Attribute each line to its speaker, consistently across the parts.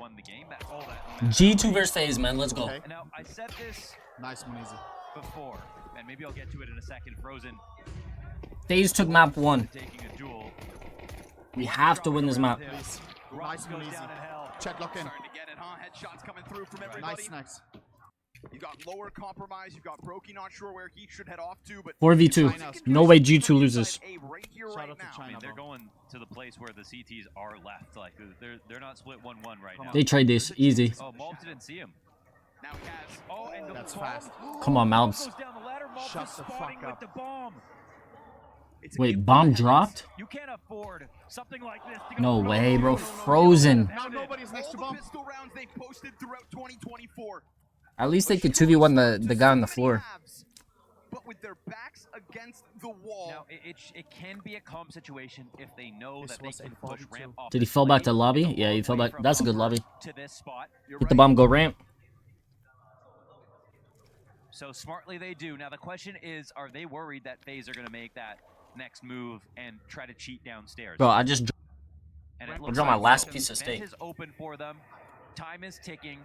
Speaker 1: won the game.
Speaker 2: G2 versus FaZe, man. Let's go.
Speaker 1: And now I said this
Speaker 3: nice one, easy.
Speaker 1: Before, and maybe I'll get to it in a second. Frozen.
Speaker 2: FaZe took map 1.
Speaker 1: Taking a duel.
Speaker 2: We have to win this map.
Speaker 3: Please. Nice and easy. Check lock in.
Speaker 4: Starting to get it, huh? Headshots coming through from everybody.
Speaker 3: Nice snacks.
Speaker 4: You got lower compromise. You got Brokey not sure where he should head off to, but
Speaker 2: 4v2. No way G2 loses.
Speaker 4: Right here,
Speaker 3: Shout
Speaker 4: right
Speaker 3: out to
Speaker 4: now.
Speaker 3: China,
Speaker 1: I mean, they're
Speaker 3: bro.
Speaker 1: going to the place where the CTs are left. Like they're not split 1-1 right now.
Speaker 2: They trade this easy.
Speaker 1: Oh, Malbs didn't see him.
Speaker 4: Now he has.
Speaker 1: Oh, and the
Speaker 3: That's
Speaker 1: bomb.
Speaker 3: fast.
Speaker 2: Come on, Malbs.
Speaker 1: Goes down the ladder. Malbs
Speaker 3: Shut
Speaker 1: is
Speaker 3: the
Speaker 1: spotting
Speaker 3: fuck up.
Speaker 1: with the bomb.
Speaker 2: Wait, bomb dropped?
Speaker 1: You can't afford something like this. To
Speaker 2: No
Speaker 1: go
Speaker 2: way, bro.
Speaker 1: wrong.
Speaker 2: Frozen.
Speaker 3: Now nobody's next to
Speaker 4: All
Speaker 3: bomb.
Speaker 4: the pistol rounds they posted throughout 2024.
Speaker 2: At least they could 2v1 the guy on the floor.
Speaker 4: But with their backs against the wall.
Speaker 1: Now, it can be a calm situation if they know
Speaker 3: This
Speaker 1: that they
Speaker 3: was
Speaker 1: can
Speaker 3: a
Speaker 1: push
Speaker 3: 42.
Speaker 1: ramp off
Speaker 2: Did he
Speaker 1: this
Speaker 2: fall back
Speaker 1: lane,
Speaker 2: to lobby?
Speaker 1: go
Speaker 2: Yeah, he fell
Speaker 1: away
Speaker 2: back.
Speaker 1: from
Speaker 2: That's a good
Speaker 1: upper
Speaker 2: lobby.
Speaker 1: To this spot.
Speaker 2: Hit the bomb, go ramp.
Speaker 1: So smartly they do. Now the question is, are they worried that FaZe are going to make that next move and try to cheat downstairs?
Speaker 2: Bro, I just
Speaker 1: And it
Speaker 2: I'll
Speaker 1: looks
Speaker 2: draw my
Speaker 1: like
Speaker 2: last
Speaker 1: the
Speaker 2: piece of
Speaker 1: vent
Speaker 2: steak.
Speaker 1: is open for them. Time is ticking,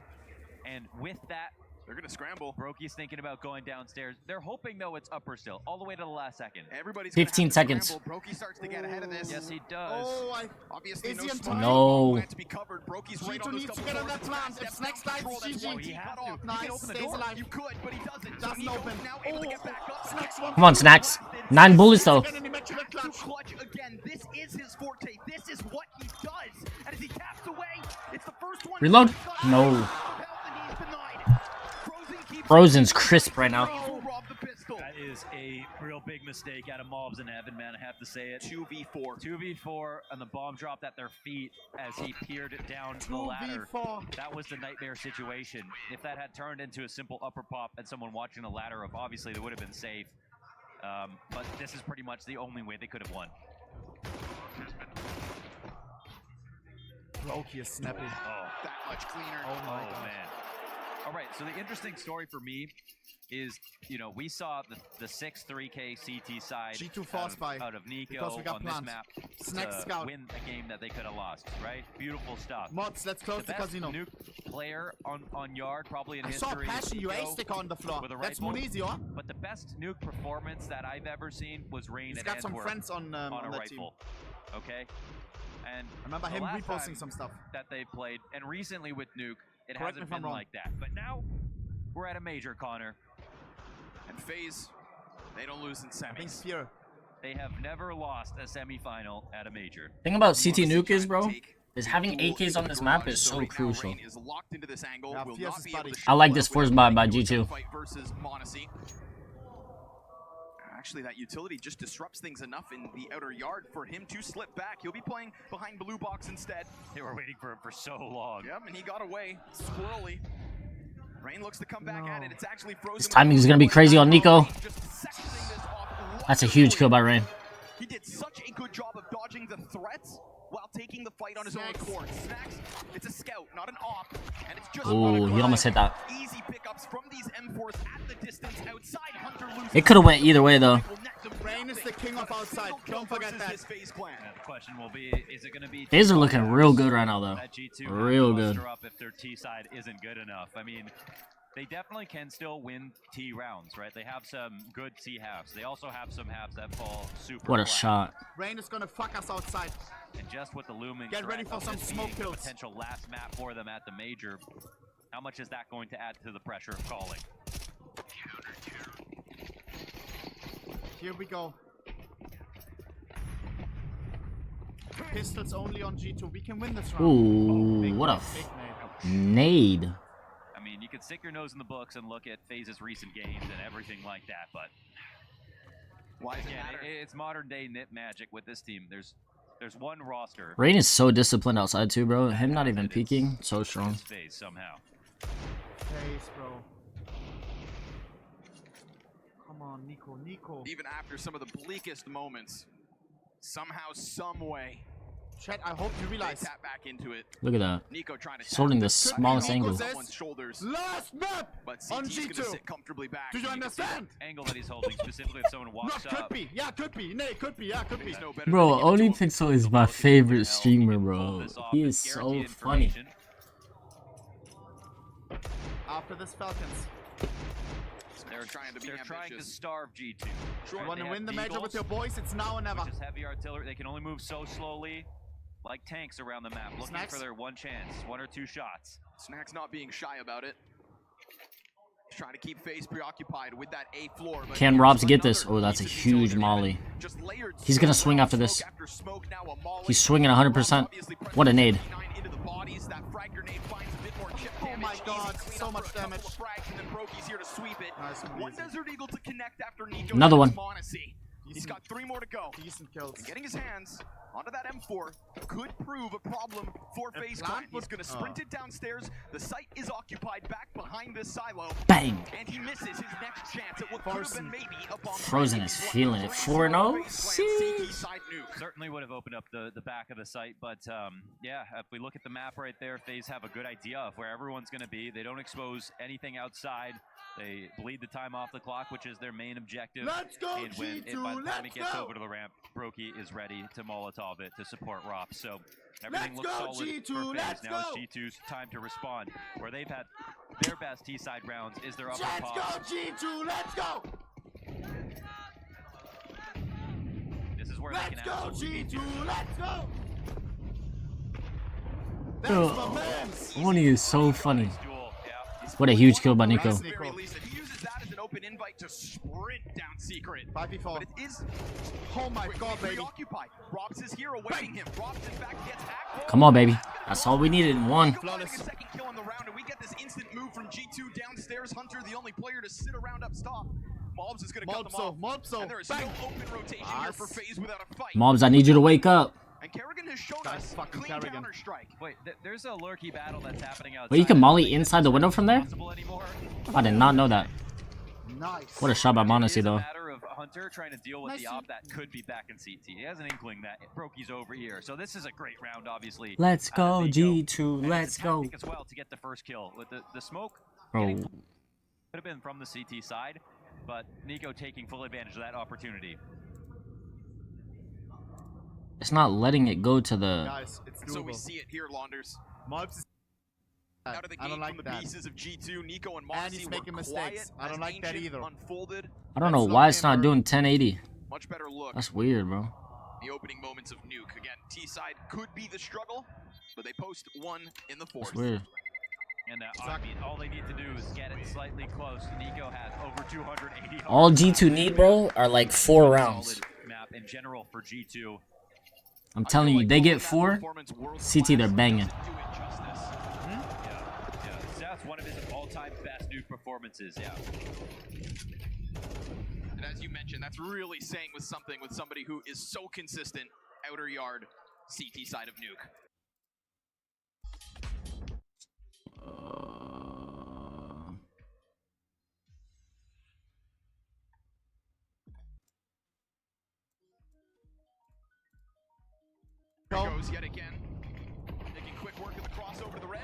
Speaker 1: and with that,
Speaker 4: They're going to scramble.
Speaker 1: Brokey's thinking about going downstairs. They're hoping though it's upper still, all the way to the last second.
Speaker 4: Everybody's
Speaker 2: 15 seconds.
Speaker 4: Brokey starts to get ahead of this.
Speaker 1: Yes, he does.
Speaker 3: Oh,
Speaker 4: Obviously,
Speaker 3: Is
Speaker 4: no
Speaker 3: he on
Speaker 4: smoke.
Speaker 3: time?
Speaker 2: No.
Speaker 4: Plan to be covered. Brokey's right
Speaker 3: G2
Speaker 4: on those
Speaker 3: needs to
Speaker 4: double
Speaker 3: get on
Speaker 4: doors.
Speaker 3: that plant.
Speaker 4: Step
Speaker 3: If Snacks
Speaker 4: down,
Speaker 3: dies,
Speaker 4: control that
Speaker 3: GG.
Speaker 4: wall.
Speaker 1: He has
Speaker 4: Cut
Speaker 1: to.
Speaker 4: off.
Speaker 1: He
Speaker 4: He
Speaker 3: Nice,
Speaker 4: can open the
Speaker 3: stays
Speaker 4: door.
Speaker 3: alive.
Speaker 4: You could, but he doesn't.
Speaker 3: Doesn't
Speaker 4: Nico
Speaker 3: open.
Speaker 4: now able to
Speaker 3: Oh,
Speaker 4: get back up.
Speaker 3: Snacks one.
Speaker 2: Come on, Snacks. 9 bullets though.
Speaker 3: Get an immaculate clutch.
Speaker 4: Clutch again. This is his forte. This is what he does. And as he taps away, it's the first one.
Speaker 2: Reload. No. Frozen's crisp right now.
Speaker 1: That is a real big mistake out of Malbs and Evan, man. I have to say it.
Speaker 4: 2v4.
Speaker 1: 2v4, and the bomb dropped at their feet as he peered it down the ladder.
Speaker 3: 2v4.
Speaker 1: That was the nightmare situation. If that had turned into a simple upper pop and someone watching a ladder up, obviously they would have been safe. But this is pretty much the only way they could have won.
Speaker 3: Brokey is snappy.
Speaker 1: Oh,
Speaker 4: That much cleaner.
Speaker 3: Oh my god.
Speaker 1: man. All right, so the interesting story for me is, you know, we saw the 6-3K CT side
Speaker 3: G2 fast by.
Speaker 1: out of Nico
Speaker 3: because we got
Speaker 1: on this
Speaker 3: plans.
Speaker 1: map
Speaker 3: Snack
Speaker 1: to
Speaker 3: scout.
Speaker 1: win a game that they could have lost, right? Beautiful stuff.
Speaker 3: Mods, let's close the
Speaker 1: best
Speaker 3: casino.
Speaker 1: nuke player on Yard probably in
Speaker 3: I saw
Speaker 1: history.
Speaker 3: Passion
Speaker 1: Nico,
Speaker 3: UA stick on the floor.
Speaker 1: with a
Speaker 3: That's
Speaker 1: rifle.
Speaker 3: one easy, huh?
Speaker 1: But the best nuke performance that I've ever seen was Rain
Speaker 3: He's
Speaker 1: at
Speaker 3: got some
Speaker 1: Antwerp
Speaker 3: friends on
Speaker 1: on a
Speaker 3: that team.
Speaker 1: rifle. Okay? And
Speaker 3: I remember
Speaker 1: the
Speaker 3: him
Speaker 1: last
Speaker 3: reposting
Speaker 1: time
Speaker 3: some stuff.
Speaker 1: that they played, and recently with Nuke, it
Speaker 3: Correct me
Speaker 1: hasn't
Speaker 3: if I'm
Speaker 1: been
Speaker 3: wrong.
Speaker 1: like that. But now we're at a major, Connor.
Speaker 4: And FaZe, they don't lose in
Speaker 3: I think
Speaker 4: semis.
Speaker 3: Fear.
Speaker 1: They have never lost a semifinal at a major.
Speaker 2: Thing about CT
Speaker 4: Honestly,
Speaker 2: Nuke is,
Speaker 4: trying
Speaker 2: bro,
Speaker 4: to take
Speaker 2: is having
Speaker 4: the
Speaker 2: AKs on
Speaker 4: duel
Speaker 2: this
Speaker 4: in
Speaker 2: map
Speaker 4: the
Speaker 2: is
Speaker 4: garage.
Speaker 2: so
Speaker 4: Right now,
Speaker 2: crucial.
Speaker 4: Rain is locked into this angle,
Speaker 3: Yeah,
Speaker 4: will
Speaker 3: Fierce
Speaker 4: not
Speaker 3: is
Speaker 4: be able
Speaker 3: buddy.
Speaker 4: to
Speaker 2: I like
Speaker 4: show
Speaker 2: this
Speaker 4: up
Speaker 2: force
Speaker 4: with
Speaker 2: buy
Speaker 4: a
Speaker 2: by
Speaker 4: great
Speaker 2: G2.
Speaker 4: fight versus Monacy. Actually, that utility just disrupts things enough in the outer yard for him to slip back. He'll be playing behind blue box instead.
Speaker 1: They were waiting for him for so long.
Speaker 4: Yep, and he got away squirrely. Rain looks to come back at it. It's actually Frozen.
Speaker 2: This timing is gonna be crazy on Nico. That's a huge kill by Rain.
Speaker 4: He did such a good job of dodging the threats while taking the fight on his own accord. Snacks, it's a scout, not an op, and it's just
Speaker 2: Oh, he almost hit that.
Speaker 4: easy pickups from these M4s at the distance outside Hunter loses.
Speaker 2: It could have went either way though.
Speaker 3: Rain is the king of outside. Don't forget that.
Speaker 4: FaZe clan.
Speaker 1: Yeah, the question will be, is it going to be...
Speaker 2: FaZe are looking real good right now though.
Speaker 1: That G2
Speaker 2: Real
Speaker 1: have to
Speaker 2: good.
Speaker 1: muster up if their T side isn't good enough. I mean, they definitely can still win T rounds, right? They have some good T halves. They also have some halves that fall super
Speaker 2: What a
Speaker 1: flat.
Speaker 2: shot.
Speaker 3: Rain is gonna fuck us outside.
Speaker 1: And just with the looming
Speaker 3: Get ready
Speaker 1: threat
Speaker 3: for
Speaker 1: of
Speaker 3: some
Speaker 1: this
Speaker 3: smoke
Speaker 1: being the
Speaker 3: kills.
Speaker 1: potential last map for them at the major, how much is that going to add to the pressure of calling?
Speaker 3: Here we go. Pistols only on G2. We can win this round.
Speaker 2: Ooh,
Speaker 3: Big
Speaker 2: what a
Speaker 3: nade, big nade.
Speaker 2: nade.
Speaker 1: I mean, you could stick your nose in the books and look at FaZe's recent games and everything like that, but
Speaker 4: Why does it
Speaker 1: again,
Speaker 4: matter?
Speaker 1: it's modern day nip magic with this team. There's one roster.
Speaker 2: Rain is so disciplined outside too, bro. Him not even
Speaker 1: that
Speaker 2: peeking,
Speaker 1: is-
Speaker 2: so strong.
Speaker 1: is FaZe somehow.
Speaker 3: Face, bro. Come on, Nico. Nico.
Speaker 4: Even after some of the bleakest moments, somehow, some way,
Speaker 3: Chat, I hope you
Speaker 4: they
Speaker 3: realize.
Speaker 4: tap back into it.
Speaker 2: Look at that.
Speaker 4: Nico trying to
Speaker 2: He's holding the
Speaker 4: tap
Speaker 2: smallest
Speaker 4: Nico
Speaker 2: angle.
Speaker 4: someone's shoulders,
Speaker 3: Last map
Speaker 4: but
Speaker 3: on
Speaker 4: CT's gonna
Speaker 3: G2.
Speaker 4: sit comfortably back.
Speaker 3: Do you
Speaker 4: and can see
Speaker 3: understand?
Speaker 1: Angle that he's holding, specifically if someone
Speaker 3: No,
Speaker 1: walks
Speaker 3: could
Speaker 1: up.
Speaker 3: be. Yeah, could be. Nay, could be. Yeah, could be.
Speaker 4: There's no better
Speaker 2: Bro,
Speaker 4: than to give it
Speaker 2: Only
Speaker 4: to him.
Speaker 2: Pixel is my favorite streamer, bro. He is so funny.
Speaker 3: After this, Falcons.
Speaker 4: They're trying to be
Speaker 1: They're trying to
Speaker 4: ambitious.
Speaker 1: starve G2.
Speaker 3: You
Speaker 1: Right,
Speaker 3: want
Speaker 1: they
Speaker 3: to
Speaker 1: have
Speaker 3: win the major with
Speaker 1: Beagles,
Speaker 3: your boys? It's now or never.
Speaker 1: which is heavy artillery. They can only move so slowly, like tanks around the map, looking
Speaker 3: Snacks?
Speaker 1: for their one chance, 1 or 2 shots.
Speaker 4: Snack's not being shy about it. He's trying to keep FaZe preoccupied with that A floor. But
Speaker 2: Can
Speaker 4: here's
Speaker 2: Robs get this?
Speaker 4: another
Speaker 2: Oh, that's a
Speaker 4: piece of
Speaker 2: huge
Speaker 4: utility.
Speaker 2: molly.
Speaker 4: Just layered
Speaker 2: He's gonna
Speaker 4: smoke
Speaker 2: swing after
Speaker 4: smoke
Speaker 2: this.
Speaker 4: after smoke, now a molly.
Speaker 2: He's swinging 100%.
Speaker 4: Robs obviously presses
Speaker 2: What a nade.
Speaker 4: 59 into the bodies. That frag grenade finds a bit more chip
Speaker 3: Oh
Speaker 4: damage.
Speaker 3: my
Speaker 4: Easy
Speaker 3: God,
Speaker 4: clean
Speaker 3: so
Speaker 4: up
Speaker 3: much
Speaker 4: for a couple
Speaker 3: damage.
Speaker 4: of frags, and then Brokey's here to sweep it.
Speaker 3: Nice and
Speaker 4: One
Speaker 3: easy.
Speaker 4: Desert Eagle to connect after Nico.
Speaker 2: Another
Speaker 4: gets
Speaker 2: one.
Speaker 4: Monacy. He's
Speaker 3: Decent.
Speaker 4: got 3 more to go.
Speaker 3: Decent kills.
Speaker 4: And getting his hands onto that M4 could prove a problem for
Speaker 3: And
Speaker 4: FaZe
Speaker 3: plant
Speaker 4: Clan. He's
Speaker 3: would-
Speaker 4: going to
Speaker 3: oh.
Speaker 4: sprint it downstairs. The site is occupied back behind this silo.
Speaker 2: Bang!
Speaker 4: And he misses his next chance at what could have
Speaker 3: Frozen.
Speaker 4: been maybe a bomb.
Speaker 2: Frozen is feeling it. 4-0?
Speaker 1: Certainly would have opened up the back of the site, but yeah, if we look at the map right there, FaZe have a good idea of where everyone's going to be. They don't expose anything outside. They bleed the time off the clock, which is their main objective.
Speaker 3: Let's go,
Speaker 1: And when
Speaker 3: G2,
Speaker 1: by the time it
Speaker 3: let's
Speaker 1: gets
Speaker 3: go.
Speaker 1: over to the ramp, Brokey is ready to Molotov it to support Rop. So everything
Speaker 3: Let's
Speaker 1: looks
Speaker 3: go,
Speaker 1: solid
Speaker 3: G2,
Speaker 1: for FaZe.
Speaker 3: let's
Speaker 1: Now
Speaker 3: go.
Speaker 1: it's G2's time to respond. Where they've had their best T-side rounds is their upper
Speaker 3: Let's
Speaker 1: pop.
Speaker 3: go, G2, let's go!
Speaker 1: This is where
Speaker 3: Let's
Speaker 1: they can
Speaker 3: go,
Speaker 1: absolutely beat you.
Speaker 3: G2, let's go!
Speaker 2: Yo,
Speaker 3: That's my man!
Speaker 2: Oni is so funny.
Speaker 1: Duel, yeah.
Speaker 2: What a huge kill by Nico.
Speaker 3: Nice,
Speaker 4: Very least, if he uses that as an open invite to sprint down Secret.
Speaker 3: 5v4.
Speaker 4: But it is
Speaker 3: Oh my god, baby.
Speaker 4: preoccupied. Robs is here awaiting him. Robs in fact gets hacked.
Speaker 2: Come on, baby. That's all we needed. One.
Speaker 4: Flawless. A second kill on the round, and we get this instant move from G2 downstairs. Hunter, the only player to sit around up top. Mobs is going to cut them off.
Speaker 3: Mobso,
Speaker 4: And there is
Speaker 3: bang.
Speaker 4: no open rotation here for FaZe without a fight.
Speaker 2: Mobs, I need you to wake up.
Speaker 4: And Kerrigan has shown
Speaker 3: Nice
Speaker 4: us
Speaker 3: fucking
Speaker 4: clean
Speaker 3: Kerrigan.
Speaker 4: counterstrike.
Speaker 1: Wait, there's a lurky battle that's happening outside.
Speaker 2: Wait, you can molly inside the window from there?
Speaker 1: Possible anymore.
Speaker 2: I did not know that.
Speaker 3: Nice.
Speaker 2: What a shot by
Speaker 1: It
Speaker 2: Monacy,
Speaker 1: is
Speaker 2: though.
Speaker 1: a matter of Hunter trying to deal with
Speaker 3: Nice.
Speaker 1: the op that could be back in CT. He has an inkling that Brokey's over here. So this is a great round, obviously.
Speaker 2: Let's go,
Speaker 1: Nico.
Speaker 2: G2.
Speaker 1: And
Speaker 2: Let's
Speaker 1: it's a
Speaker 2: go.
Speaker 1: tactic as well to get the first kill. With the smoke,
Speaker 2: Bro,
Speaker 1: could have been from the CT side, but Nico taking full advantage of that opportunity.
Speaker 2: it's not letting it go to the...
Speaker 3: Guys, it's
Speaker 4: And so we
Speaker 3: doable.
Speaker 4: see it here, Launders.
Speaker 3: Mobs is...
Speaker 4: Out of the
Speaker 3: I
Speaker 4: gate
Speaker 3: don't like
Speaker 4: from the
Speaker 3: that.
Speaker 4: pieces of G2, Nico and
Speaker 3: And
Speaker 4: Moxie
Speaker 3: he's
Speaker 4: were
Speaker 3: making
Speaker 4: quiet
Speaker 3: mistakes. I don't
Speaker 4: as
Speaker 3: like that
Speaker 4: Ancient
Speaker 3: either.
Speaker 4: Unfolded.
Speaker 2: I don't know
Speaker 3: That's
Speaker 2: why
Speaker 3: not
Speaker 2: it's not
Speaker 3: Amber.
Speaker 2: doing 1080.
Speaker 4: Much better look.
Speaker 2: That's weird, bro.
Speaker 4: The opening moments of Nuke. Again, T-side could be the struggle, but they post 1 in the 4th.
Speaker 2: That's weird.
Speaker 1: And I mean, all they need to do is get it slightly close. Nico has over 280.
Speaker 2: All G2 need, bro, are like 4 rounds.
Speaker 1: Solid map in general for G2.
Speaker 2: I'm telling you, they get 4, CT, they're banging.
Speaker 1: Yeah, that's one of his all-time best Nuke performances. Yeah.
Speaker 4: And as you mentioned, that's really saying with somebody who is so consistent. Outer yard, CT side of Nuke. There goes yet again. Making quick work of the crossover to the red.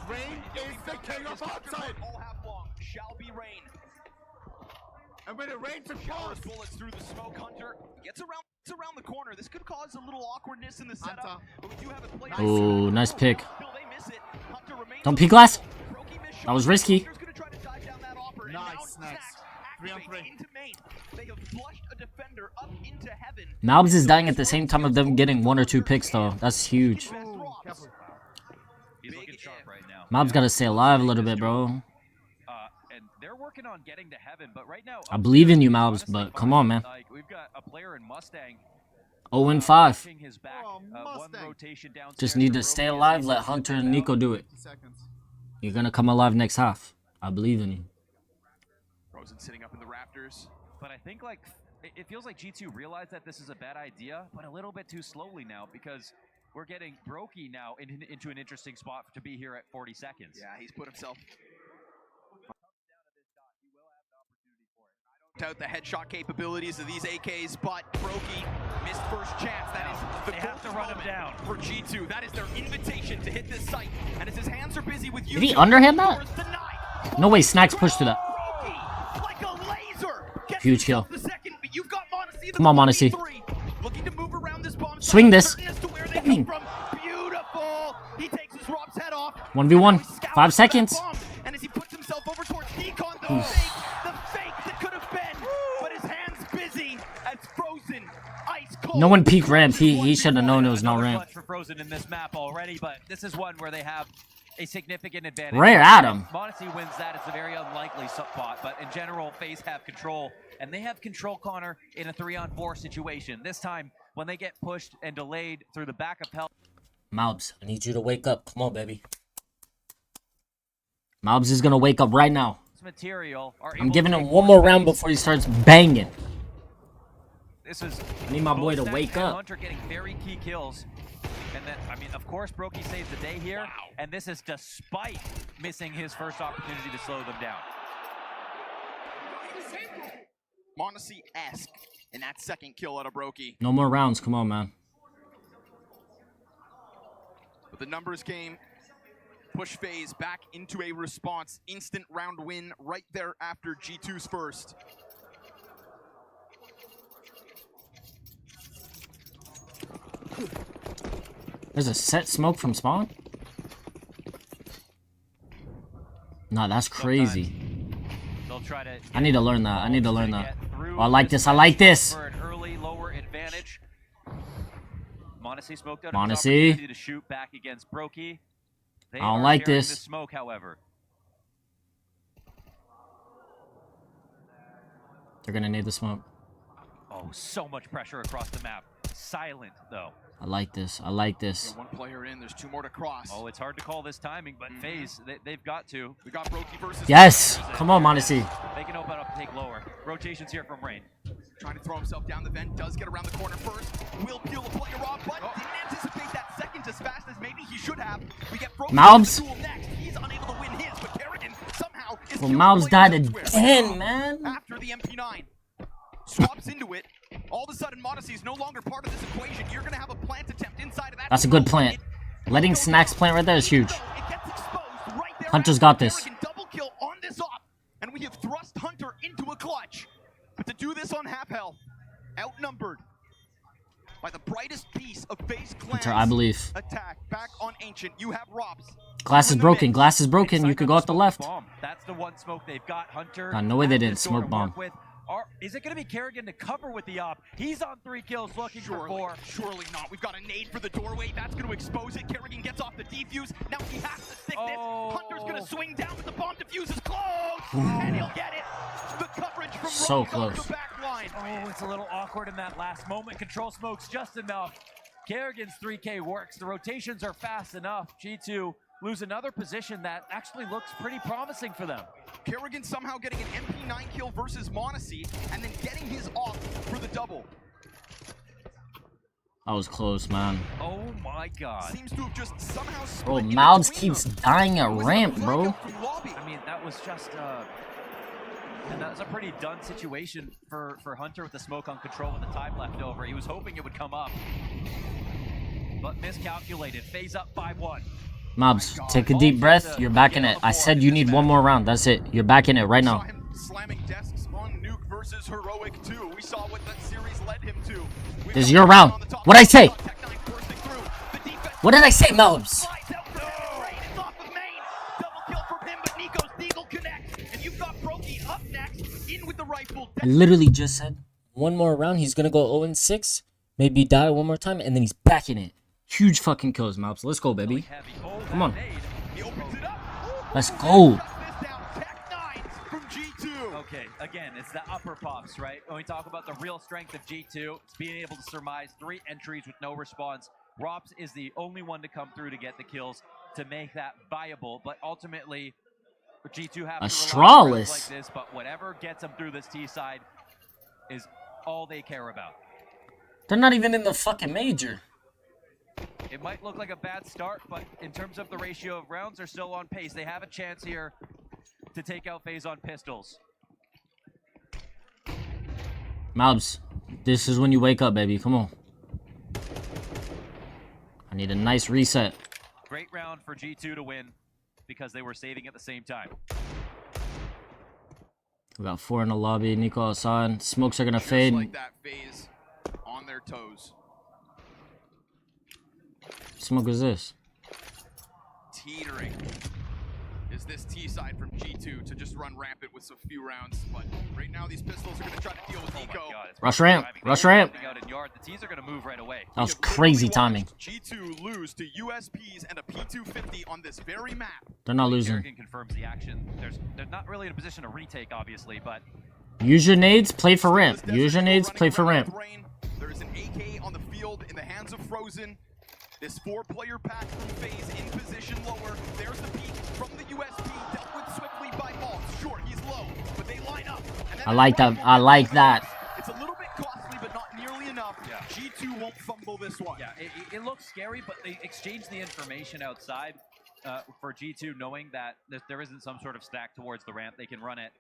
Speaker 3: Rain is the king of outside.
Speaker 4: All half long shall be rain.
Speaker 3: And when it rains, it
Speaker 4: Showers
Speaker 3: falls.
Speaker 4: bullets through the smoke. Hunter gets around the corner. This could cause a little awkwardness in the setup.
Speaker 3: Hunter.
Speaker 4: But we do have it played.
Speaker 2: Oh, nice pick.
Speaker 4: Will they miss it? Hunter remains
Speaker 2: Don't
Speaker 4: on
Speaker 2: peek
Speaker 4: the
Speaker 2: glass.
Speaker 4: field. Brokey missed
Speaker 2: That was
Speaker 4: shot.
Speaker 2: risky.
Speaker 4: Hunter's gonna try to dive down that offer. And
Speaker 3: Nice,
Speaker 4: now
Speaker 3: Snacks. 3 on 3.
Speaker 4: activates into main. They have flushed a defender up into heaven.
Speaker 2: Malbs is dying at the same time of them getting 1 or 2 picks, though. That's huge.
Speaker 4: Best
Speaker 3: Ooh,
Speaker 4: drops.
Speaker 3: careful.
Speaker 1: He's
Speaker 4: Big
Speaker 1: looking sharp
Speaker 4: if.
Speaker 1: right now.
Speaker 2: Malbs got to stay alive a little bit, bro.
Speaker 1: And they're working on getting to heaven, but right now
Speaker 2: I believe in you, Malbs, but come on, man.
Speaker 1: Like we've got a player in Mustang
Speaker 2: 0-5.
Speaker 1: watching his back,
Speaker 3: Oh,
Speaker 1: one
Speaker 3: Mustang.
Speaker 1: rotation downstairs.
Speaker 2: Just need to
Speaker 1: Brokey
Speaker 2: stay
Speaker 1: is
Speaker 2: alive.
Speaker 1: able
Speaker 2: Let
Speaker 1: to
Speaker 2: Hunter
Speaker 1: scoop
Speaker 2: and Nico
Speaker 1: out.
Speaker 2: do it.
Speaker 3: 50 seconds.
Speaker 2: You're going to come alive next half. I believe in you.
Speaker 4: Rosen sitting up in the rafters.
Speaker 1: But I think like it feels like G2 realized that this is a bad idea, but a little bit too slowly now because we're getting Brokey now into an interesting spot to be here at 40 seconds.
Speaker 4: Yeah, he's put himself. Out the headshot capabilities of these AKs, but Brokey missed first chance. That is the
Speaker 1: They have to
Speaker 4: golden
Speaker 1: run him
Speaker 4: moment
Speaker 1: down.
Speaker 4: for G2. That is their invitation to hit this site. And as his hands are busy with you,
Speaker 2: Did he underhand that? No way, Snacks pushed through that.
Speaker 4: Like a laser. Gets
Speaker 2: Huge
Speaker 4: himself
Speaker 2: kill.
Speaker 4: the second, but you've got Monacy,
Speaker 2: Come on, Monacy.
Speaker 4: looking to move around this bomb.
Speaker 2: Swing
Speaker 4: site,
Speaker 2: this.
Speaker 4: certain as to where they
Speaker 2: Bang.
Speaker 4: come from. Beautiful. He takes his Rob's head off.
Speaker 2: 1v1.
Speaker 4: Now he scours
Speaker 2: 5
Speaker 4: for that
Speaker 2: seconds.
Speaker 4: bomb. And as he puts The fake that could have been, but his hand's busy as Frozen ice cold.
Speaker 2: No one peeked ramp. He should have known it was no
Speaker 1: Another
Speaker 2: ramp.
Speaker 1: clutch for Frozen in this map already, but this is one where they have a significant advantage.
Speaker 2: Rare Adam.
Speaker 1: Monacy wins that. It's a very unlikely spot, but in general, FaZe have control, and they have control, Connor, in a 3-on-4 situation. This time, when they get pushed and delayed through the back of help.
Speaker 2: Mobs, I need you to wake up. Come on, baby. Mobs is gonna wake up right now.
Speaker 1: Material
Speaker 2: I'm giving him one more round before he starts banging.
Speaker 1: This is
Speaker 2: I need my boy to wake up.
Speaker 1: Hunter getting very key kills. And then, I mean, of course, Brokey saves the day here. Wow. And this is despite missing his first opportunity to slow them down.
Speaker 4: Monacy-esque in that second kill out of Brokey.
Speaker 2: No more rounds. Come on, man.
Speaker 4: But the numbers game push FaZe back into a response. Instant round win right there after G2's first.
Speaker 2: There's a set smoke from spawn? Nah, that's crazy.
Speaker 1: They'll try to
Speaker 2: I need to learn that. I need to learn that. Oh, I like this. I like this.
Speaker 1: For an early lower advantage. Monacy smoked out
Speaker 2: Monacy.
Speaker 1: to shoot back against Brokey.
Speaker 2: I don't like this.
Speaker 1: The smoke, however.
Speaker 2: They're gonna need the smoke.
Speaker 1: Oh, so much pressure across the map. Silent, though.
Speaker 2: I like this. I like this.
Speaker 4: One player in, there's 2 more to cross.
Speaker 1: Oh, it's hard to call this timing, but FaZe, they've got to.
Speaker 4: We got Brokey versus...
Speaker 2: Yes! Come on, Monacy.
Speaker 1: They can open up and take lower. Rotations here from Rain.
Speaker 4: Trying to throw himself down the vent, does get around the corner first. Will peel the player off, but didn't anticipate that second as fast as maybe he should have. We get Brokey
Speaker 2: Mobs.
Speaker 4: next. He's unable to win his, but Kerrigan somehow is...
Speaker 2: Well, Mobs died again, man.
Speaker 4: After the MP9. Swaps into it. All of a sudden, Monacy is no longer part of this equation. You're going to have a plant attempt inside of that.
Speaker 2: That's a good plant. Letting Snacks plant right there is huge. Hunter's got this.
Speaker 4: Double kill on this op, and we have thrust Hunter into a clutch. But to do this on half health, outnumbered by the brightest piece of FaZe Clan's
Speaker 2: Hunter, I believe.
Speaker 4: attack back on Ancient. You have Robs.
Speaker 2: Glass is broken. Glass is broken. You could go off the left.
Speaker 1: That's the one smoke they've got. Hunter.
Speaker 2: No way they didn't smoke bomb.
Speaker 1: Is it going to be Kerrigan to cover with the op? He's on 3 kills, looking for 4.
Speaker 4: Surely not. We've got a nade for the doorway. That's going to expose it. Kerrigan gets off the defuse. Now he has to stick this. Hunter's going to swing down, but the bomb defuse is close. And he'll get it. The coverage from
Speaker 2: so close.
Speaker 4: The back line.
Speaker 1: Oh, it's a little awkward in that last moment. Control smokes just enough. Kerrigan's 3K works. The rotations are fast enough. G2 lose another position that actually looks pretty promising for them.
Speaker 4: Kerrigan somehow getting an MP9 kill versus Monacy, and then getting his off for the double.
Speaker 2: That was close, man.
Speaker 1: Oh my god.
Speaker 4: Seems to have just somehow
Speaker 2: bro, Mouths keeps dying at ramp, bro.
Speaker 1: I mean, that was just and that was a pretty done situation for Hunter with the smoke on control with the time left over. He was hoping it would come up, but miscalculated. FaZe up 5-1.
Speaker 2: Mobs, take a deep breath. You're back in it. I said you need one more round. That's it. You're back in it right now.
Speaker 4: Slamming desks on Nuke versus Heroic 2. We saw what that series led him to.
Speaker 2: This is your round. What'd I say? What did I say, Mobs? I literally just said one more round. He's gonna go 0-6. Maybe die one more time, and then he's back in it. Huge fucking kills, Mobs. Let's go, baby. Come on. Let's go.
Speaker 1: Okay, again, it's the upper pops, right? When we talk about the real strength of G2, it's being able to surmise 3 entries with no response. Rops is the only one to come through to get the kills to make that viable, but ultimately, G2 have to rely on rounds like this, but whatever gets them through this T side is all they care about.
Speaker 2: They're not even in the fucking major.
Speaker 1: It might look like a bad start, but in terms of the ratio of rounds, they're still on pace. They have a chance here to take out FaZe on pistols.
Speaker 2: Mobs, this is when you wake up, baby. Come on. I need a nice reset.
Speaker 1: Great round for G2 to win because they were saving at the same time.
Speaker 2: We got 4 in the lobby. Nico outside. Smokes are gonna fade.
Speaker 4: Like that, FaZe on their toes.
Speaker 2: Smoke is this?
Speaker 4: Teetering. is this T side from G2 to just run rampant with some few rounds. But right now, these pistols are going to try to deal with Nico.
Speaker 2: Rush ramp. Rush ramp.
Speaker 1: The T's are going to move right away.
Speaker 2: That was crazy timing.
Speaker 4: G2 lose to USPs and a P250 on this very map.
Speaker 2: They're not losing.
Speaker 1: Kerrigan confirms the action. They're not really in a position to retake, obviously, but
Speaker 2: Use your nades, play for ramp. Use your nades, play for ramp.
Speaker 4: There is an AK on the field in the hands of Frozen. This 4-player pack from FaZe in position lower. There's the peek from the USP, dealt with swiftly by Maltz. Sure, he's low, but they line up.
Speaker 2: I like that. I like that.
Speaker 4: It's a little bit costly, but not nearly enough.
Speaker 1: Yeah.
Speaker 4: G2 won't fumble this one.
Speaker 1: yeah, it looks scary, but they exchange the information outside for G2, knowing that there isn't some sort of stack towards the ramp. They can run it.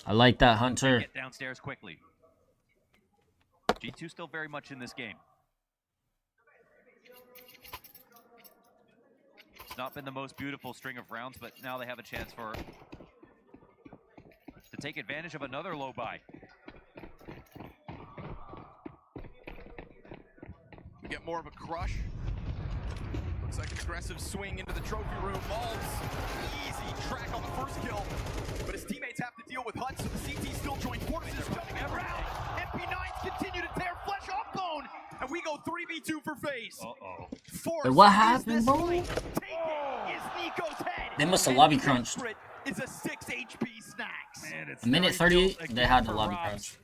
Speaker 2: I like that, Hunter.
Speaker 1: Get downstairs quickly. G2 still very much in this game. It's not been the most beautiful string of rounds, but now they have a chance to take advantage of another low buy.
Speaker 4: We get more of a crush. Looks like an aggressive swing into the trophy room. Maltz, easy track on the first kill, but his teammates have to deal with Hut, so the CT still join forces. Jumping around. MP9s continue to tear flesh off bone, and we go 3v2 for FaZe.
Speaker 1: Uh-oh.
Speaker 2: But what happened, bro? They must have lobby crunched.
Speaker 4: It's a 6 HP snacks.
Speaker 1: Man, it's
Speaker 2: A minute 38, they had the lobby crunch.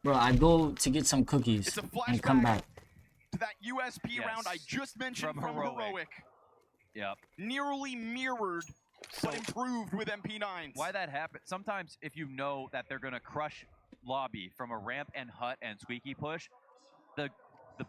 Speaker 2: Bro, I go to get some cookies
Speaker 4: It's a
Speaker 2: and come
Speaker 4: flashback
Speaker 2: back.
Speaker 4: to that USP round I just mentioned
Speaker 1: From
Speaker 4: from
Speaker 1: Heroic.
Speaker 4: Heroic.
Speaker 1: Yep.
Speaker 4: Nearly mirrored, but improved with MP9s.
Speaker 1: Why that happened? Sometimes if you know that they're going to crush lobby from a ramp and hut and squeaky push, the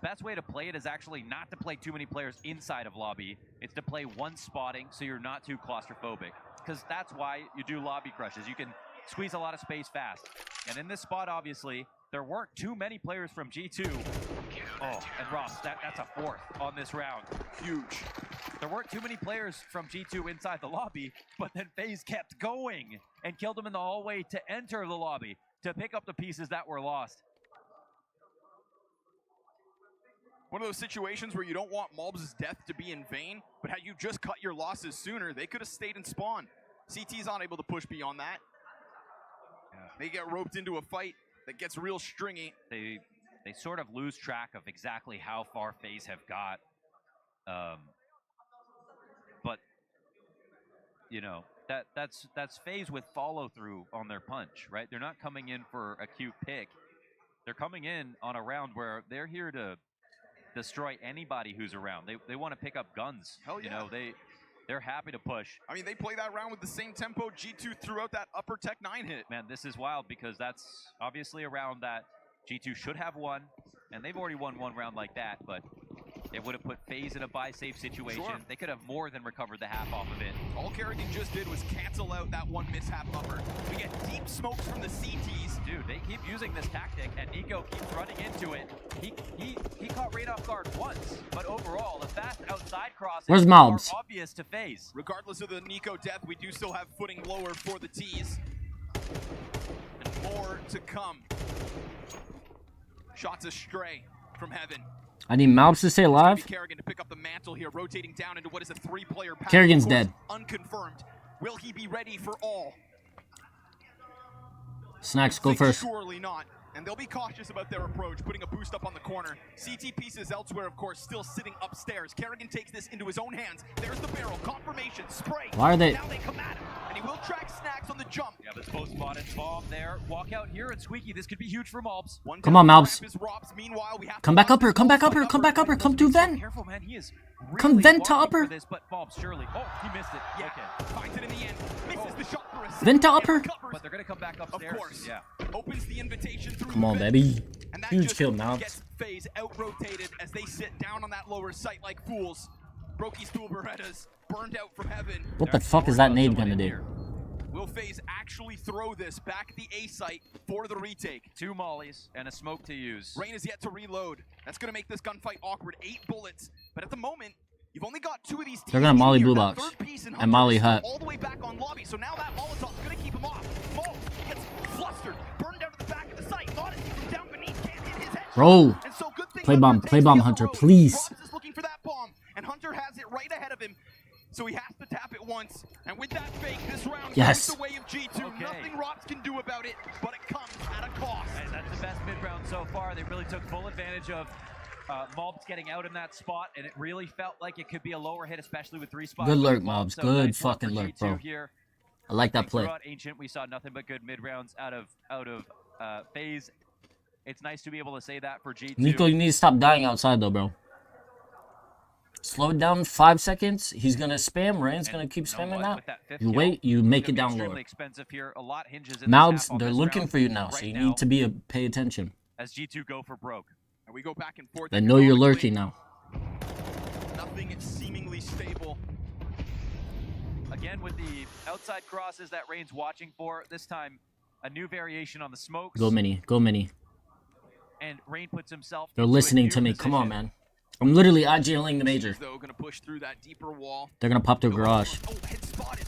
Speaker 1: best way to play it is actually not to play too many players inside of lobby. It's to play one spotting so you're not too claustrophobic. Because that's why you do lobby crushes. You can squeeze a lot of space fast. And in this spot, obviously, there weren't too many players from G2. Oh, and Ross, that's a fourth on this round.
Speaker 4: Huge.
Speaker 1: There weren't too many players from G2 inside the lobby, but then FaZe kept going and killed them in the hallway to enter the lobby to pick up the pieces that were lost.
Speaker 4: One of those situations where you don't want Malbs' death to be in vain, but had you just cut your losses sooner, they could have stayed in spawn. CT's unable to push beyond that.
Speaker 1: Yeah.
Speaker 4: They get roped into a fight that gets real stringy.
Speaker 1: They sort of lose track of exactly how far FaZe have got. But you know, that's FaZe with follow through on their punch, right? They're not coming in for a cute pick. They're coming in on a round where they're here to destroy anybody who's around. They want to pick up guns.
Speaker 4: Hell yeah.
Speaker 1: You know, they're happy to push.
Speaker 4: I mean, they play that round with the same tempo G2 threw out that upper tech 9 hit.
Speaker 1: Man, this is wild because that's obviously a round that G2 should have won, and they've already won one round like that, but it would have put FaZe in a buy-safe situation.
Speaker 4: Sure.
Speaker 1: They could have more than recovered the half off of it.
Speaker 4: All Kerrigan just did was cancel out that one mishap upper. We get deep smokes from the CTs.
Speaker 1: Dude, they keep using this tactic, and Nico keeps running into it. He caught Raid off guard once, but overall, the fast outside crosses
Speaker 2: Where's
Speaker 1: are
Speaker 2: Malbs?
Speaker 1: obvious to FaZe.
Speaker 4: Regardless of the Nico death, we do still have footing lower for the T's. And more to come. Shots astray from Heaven.
Speaker 2: I need Malbs to stay alive.
Speaker 4: Kerrigan to pick up the mantle here, rotating down into what is a 3-player pack.
Speaker 2: Kerrigan's
Speaker 4: Of course,
Speaker 2: dead.
Speaker 4: Unconfirmed. Will he be ready for all?
Speaker 2: Snacks, go
Speaker 4: Think
Speaker 2: first.
Speaker 4: Surely not. And they'll be cautious about their approach, putting a boost up on the corner. CT pieces elsewhere, of course, still sitting upstairs. Kerrigan takes this into his own hands. There's the barrel. Confirmation. Spray.
Speaker 2: Why are they-
Speaker 4: Now they come at him. And he will track Snacks on the jump.
Speaker 1: Yeah, this post-spotted bomb there. Walk out here, and Squeaky, this could be huge for Malbs.
Speaker 4: One
Speaker 2: Come on,
Speaker 4: down,
Speaker 2: Malbs.
Speaker 4: ramp is Robs. Meanwhile, we have
Speaker 2: Come
Speaker 4: to
Speaker 2: back
Speaker 4: block
Speaker 2: upper, come back upper, come back upper, come through vent.
Speaker 1: Careful, man. He is
Speaker 2: Come
Speaker 1: really
Speaker 2: vent to
Speaker 1: walking
Speaker 2: upper.
Speaker 1: for this, but Malbs surely. Oh, he missed it.
Speaker 4: Yeah,
Speaker 1: Okay.
Speaker 4: finds it in the end. Misses the shot for a
Speaker 2: Vent to
Speaker 4: second,
Speaker 2: upper.
Speaker 4: recovers.
Speaker 1: But they're going to come back
Speaker 4: Of
Speaker 1: upstairs.
Speaker 4: course.
Speaker 1: Yeah.
Speaker 4: Opens the invitation through
Speaker 2: Come
Speaker 4: the
Speaker 2: on,
Speaker 4: vent.
Speaker 2: baby.
Speaker 4: And that
Speaker 2: Huge
Speaker 4: just
Speaker 2: kill, Malbs.
Speaker 4: gets FaZe out-rotated as they sit down on that lower site like fools. Brokey Stool Berettas burned out from Heaven.
Speaker 2: What the fuck is that nade gonna do?
Speaker 4: Will FaZe actually throw this back at the A site for the retake?
Speaker 1: 2 mollies and a smoke to use.
Speaker 4: Rain is yet to reload. That's going to make this gunfight awkward. 8 bullets. But at the moment, you've only got 2 of these teams.
Speaker 2: They're gonna molly
Speaker 4: in here.
Speaker 2: blue
Speaker 4: That
Speaker 2: box
Speaker 4: third piece in
Speaker 2: and
Speaker 4: Hunter
Speaker 2: molly
Speaker 4: is still
Speaker 2: hut.
Speaker 4: all the way back on lobby. So now that Molotov's going to keep him off. Mo gets flustered. Burned down to the back of the site. Thought it from down beneath. Can't hit his head.
Speaker 2: Bro.
Speaker 4: And so good thing
Speaker 2: Play
Speaker 4: Hunter
Speaker 2: bomb,
Speaker 4: takes
Speaker 2: play
Speaker 4: the
Speaker 2: bomb,
Speaker 4: other
Speaker 2: Hunter,
Speaker 4: road.
Speaker 2: please.
Speaker 4: Robs is looking for that bomb, and Hunter has it right ahead of him. so he has to tap it once. And with that fake, this round
Speaker 2: Yes.
Speaker 4: goes the way of G2.
Speaker 1: Okay.
Speaker 4: Nothing Rops can do about it, but it comes at a cost.
Speaker 1: And that's the best mid-round so far. They really took full advantage of Mobs getting out in that spot, and it really felt like it could be a lower hit, especially with 3 spots.
Speaker 2: Good lurk, Mobs.
Speaker 1: So
Speaker 2: Good
Speaker 1: nice work
Speaker 2: fucking
Speaker 1: for
Speaker 2: lurk,
Speaker 1: G2
Speaker 2: bro.
Speaker 1: Here.
Speaker 2: I like that play.
Speaker 1: Throughout Ancient, we saw nothing but good mid-rounds out of FaZe. It's nice to be able to say that for G2.
Speaker 2: Nico, you need to stop dying outside, though, bro. Slow it down 5 seconds. He's going to spam. Rain's going to keep spamming that. You wait, you make it down lower.
Speaker 1: Here. A lot hinges in
Speaker 2: Mobs,
Speaker 1: this
Speaker 2: they're looking
Speaker 1: round
Speaker 2: for you now,
Speaker 1: right
Speaker 2: so you
Speaker 1: now
Speaker 2: need to be pay attention.
Speaker 1: as G2 go for broke.
Speaker 4: And we go back and forth.
Speaker 2: They know you're
Speaker 4: economically.
Speaker 2: lurking now.
Speaker 4: Nothing seemingly stable.
Speaker 1: Again, with the outside crosses that Rain's watching for, this time a new variation on the smokes.
Speaker 2: Go mini. Go mini.
Speaker 1: And Rain puts himself
Speaker 2: They're
Speaker 1: into a
Speaker 2: listening
Speaker 1: new
Speaker 2: to me. Come on,
Speaker 1: position.
Speaker 2: man. I'm literally IGLing the major.
Speaker 4: Though gonna push through that deeper wall.
Speaker 2: They're going to pop their garage.
Speaker 4: Oh, head spotted.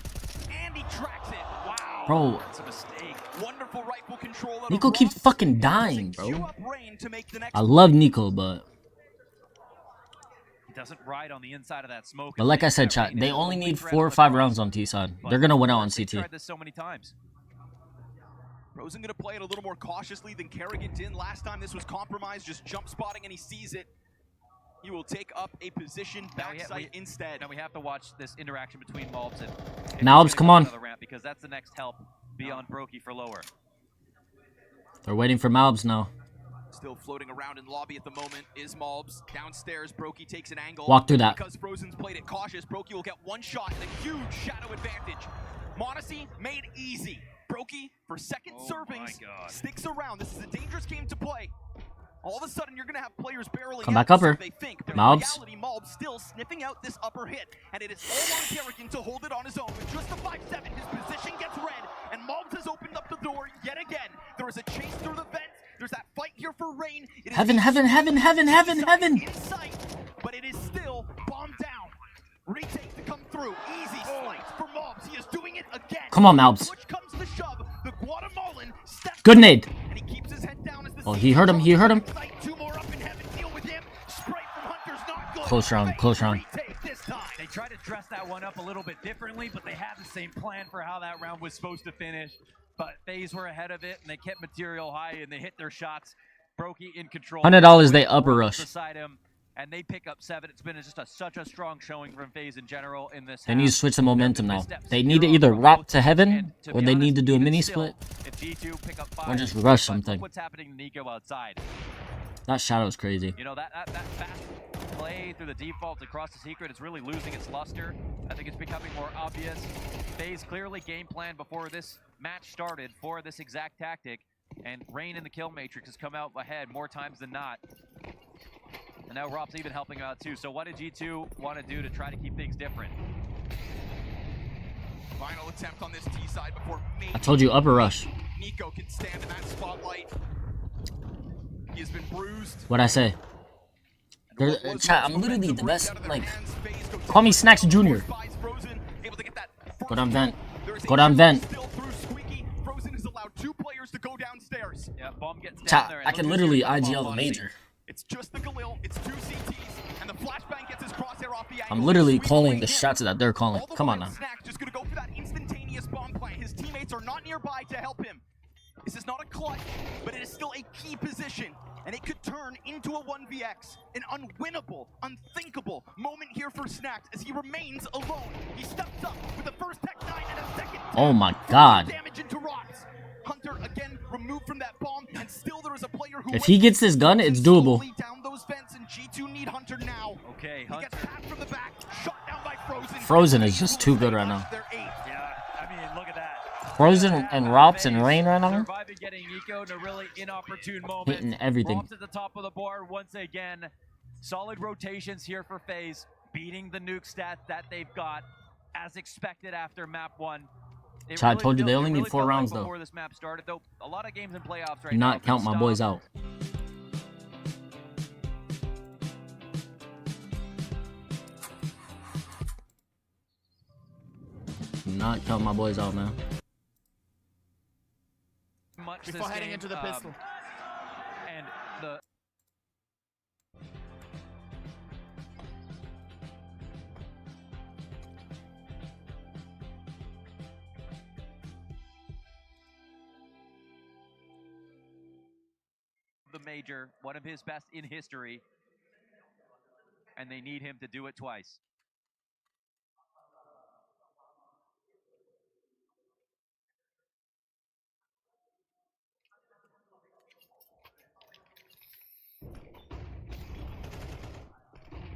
Speaker 4: And he tracks it. Wow.
Speaker 2: Bro,
Speaker 1: That's a mistake.
Speaker 4: Wonderful rifle control. out of
Speaker 2: Nico keeps
Speaker 4: Rops.
Speaker 2: fucking dying,
Speaker 4: Doesn't queue
Speaker 2: bro.
Speaker 4: up Rain to make the next
Speaker 2: I love Nico, but
Speaker 1: He doesn't ride on the inside of that smoke.
Speaker 2: but like I said,
Speaker 1: That
Speaker 2: chat,
Speaker 1: Rain
Speaker 2: they
Speaker 1: is
Speaker 2: only
Speaker 1: the
Speaker 2: need
Speaker 1: threat
Speaker 2: 4 or
Speaker 1: of the
Speaker 2: 5
Speaker 1: cross.
Speaker 2: rounds on T side.
Speaker 1: But
Speaker 2: They're going to win out on
Speaker 1: they've
Speaker 2: CT.
Speaker 1: tried this so many times.
Speaker 4: Frozen gonna play it a little more cautiously than Kerrigan did. Last time this was compromised, just jump spotting, and he sees it. He will take up a position backside instead.
Speaker 1: Now we have to watch this interaction between Mobs and
Speaker 2: Mobs, come on.
Speaker 1: the ramp, because that's the next help beyond Brokey for lower.
Speaker 2: They're waiting for Mobs now.
Speaker 4: Still floating around in lobby at the moment is Malbs. Downstairs, Brokey takes an angle.
Speaker 2: Walk through that.
Speaker 4: Because Frozen's played it cautious, Brokey will get one shot and a huge shadow advantage. Monacy made easy. Brokey, for second
Speaker 1: Oh my
Speaker 4: servings,
Speaker 1: God.
Speaker 4: sticks around. This is a dangerous game to play. All of a sudden, you're going to have players barreling
Speaker 2: Come
Speaker 4: out,
Speaker 2: back upper.
Speaker 4: so they think. But
Speaker 2: Malbs.
Speaker 4: in reality, Malbs still sniffing out this upper hit. And it is all on Kerrigan to hold it on his own. With just a 5-7, his position gets red. And Malbs has opened up the door yet again. There is a chase through the vents. There's that fight here for Rain. It is
Speaker 2: Heaven, heaven, heaven, heaven, heaven, heaven.
Speaker 4: in sight, but it is still bombed down. Retake to come through. Easy slice for Malbs. He is doing it again.
Speaker 2: Come on, Malbs.
Speaker 4: Push comes the shove. The Guatemalan steps
Speaker 2: Good nade.
Speaker 4: and he keeps his head down as the
Speaker 2: Oh, he heard him, he heard him.
Speaker 4: Two more up in heaven. Deal with him. Sprite from Hunter's not good.
Speaker 2: Close round, close round.
Speaker 4: Retake this time.
Speaker 1: They tried to dress that one up a little bit differently, but they had the same plan for how that round was supposed to finish. But FaZe were ahead of it, and they kept material high, and they hit their shots. Brokey in control.
Speaker 2: $100 they upper rush.
Speaker 1: Beside him, and they pick up 7. It's been just such a strong showing from FaZe in general in this
Speaker 2: They
Speaker 1: half.
Speaker 2: need to switch the momentum now.
Speaker 1: Steps
Speaker 2: They need to
Speaker 1: zero
Speaker 2: either
Speaker 1: from
Speaker 2: wrap
Speaker 1: both
Speaker 2: to
Speaker 1: teams,
Speaker 2: heaven,
Speaker 1: and to
Speaker 2: or
Speaker 1: be
Speaker 2: they need
Speaker 1: honest,
Speaker 2: to do a
Speaker 1: even
Speaker 2: mini
Speaker 1: still,
Speaker 2: split,
Speaker 1: If G2 pick up 5,
Speaker 2: or just rush
Speaker 1: but
Speaker 2: something.
Speaker 1: look what's happening to Nico outside.
Speaker 2: That shadow's crazy.
Speaker 1: You know, that fast play through the default across the secret is really losing its luster. I think it's becoming more obvious. FaZe clearly game planned before this match started for this exact tactic, and Rain in the kill matrix has come out ahead more times than not. And now Rob's even helping out too. So what did G2 want to do to try to keep things different?
Speaker 4: Final attempt on this T side before maybe
Speaker 2: I told you upper rush.
Speaker 4: Nico can stand in that spotlight. He has been bruised.
Speaker 2: What'd I say?
Speaker 4: What was
Speaker 2: Chat,
Speaker 4: once
Speaker 2: I'm literally
Speaker 4: momentum
Speaker 2: the
Speaker 4: ripped
Speaker 2: best,
Speaker 4: out of their
Speaker 2: like,
Speaker 4: hands. FaZe go
Speaker 2: call me
Speaker 4: down.
Speaker 2: Snacks Jr.
Speaker 4: Finds Frozen, able to get that first
Speaker 2: Go down
Speaker 4: kill.
Speaker 2: vent.
Speaker 4: There is a
Speaker 2: Go down
Speaker 4: kill
Speaker 2: vent.
Speaker 4: still through Squeaky. Frozen has allowed 2 players to go downstairs.
Speaker 1: Yeah, bomb gets down
Speaker 2: Chat,
Speaker 1: there. and
Speaker 2: I can
Speaker 1: look
Speaker 2: literally
Speaker 1: who's getting
Speaker 2: IGL
Speaker 1: bomb
Speaker 2: the
Speaker 1: on
Speaker 2: major.
Speaker 4: It's just the Galil, it's 2 CTs, and the flashbang gets his crosshair off the angle.
Speaker 2: I'm literally
Speaker 4: Squeaky
Speaker 2: calling
Speaker 4: going
Speaker 2: the
Speaker 4: in.
Speaker 2: shots that they're calling.
Speaker 4: All the
Speaker 2: Come on
Speaker 4: while,
Speaker 2: now.
Speaker 4: Snack just gonna go for that instantaneous bomb plant. His teammates are not nearby to help him. This is not a clutch, but it is still a key position, and it could turn into a 1vx. An unwinnable, unthinkable moment here for Snacks as he remains alone. He steps up with the first Tech 9 and a second.
Speaker 2: Oh my God.
Speaker 4: Damage into rocks. Hunter again removed from that bomb, and still there is a player who.
Speaker 2: If he gets this gun, it's doable.
Speaker 4: Slowly down those vents, and G2 need Hunter now.
Speaker 1: Okay,
Speaker 4: He
Speaker 1: Hunter.
Speaker 4: gets tapped from the back, shot down by Frozen.
Speaker 2: Frozen is just too good right now.
Speaker 4: They're 8.
Speaker 1: Yeah, I mean, look at that.
Speaker 2: Frozen and Rops and Rain right now.
Speaker 1: Surviving getting Nico in a really inopportune moment.
Speaker 2: Hitting everything.
Speaker 1: Rops at the top of the board once again. Solid rotations here for FaZe, beating the nuke stats that they've got as expected after map 1. It
Speaker 2: Chad, told you they only need 4
Speaker 1: felt like
Speaker 2: rounds, though.
Speaker 1: Before this map started, though, a lot of games in playoffs right
Speaker 2: Do
Speaker 1: now.
Speaker 2: not count my boys out. Do not count my boys out, man.
Speaker 1: Much
Speaker 3: Before
Speaker 1: this
Speaker 3: heading
Speaker 1: game,
Speaker 3: into the pistol.
Speaker 1: and the the major, one of his best in history, and they need him to do it twice.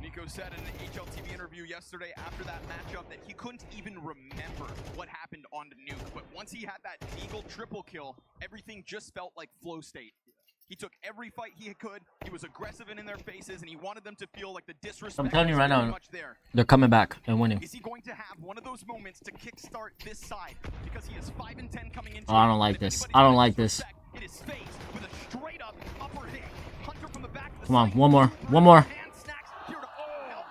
Speaker 4: Nico said in an HLTV interview yesterday after that matchup that he couldn't even remember what happened on the Nuke, but once he had that Deagle triple kill, everything just felt like flow state. He took every fight he could, he was aggressive and in their faces, and he wanted them to feel like the disrespect
Speaker 2: I'm telling you
Speaker 4: was
Speaker 2: right
Speaker 4: very
Speaker 2: now,
Speaker 4: much there.
Speaker 2: they're coming back and winning.
Speaker 4: Is he going to have one of those moments to kickstart this side? Because he is 5 and 10 coming into
Speaker 2: Oh, I don't like this. I don't like this.
Speaker 4: It is FaZe with a straight up upper hit. Hunter from the back of the
Speaker 2: Come on,
Speaker 4: site.
Speaker 2: one more. One more.
Speaker 4: And Snacks here to help.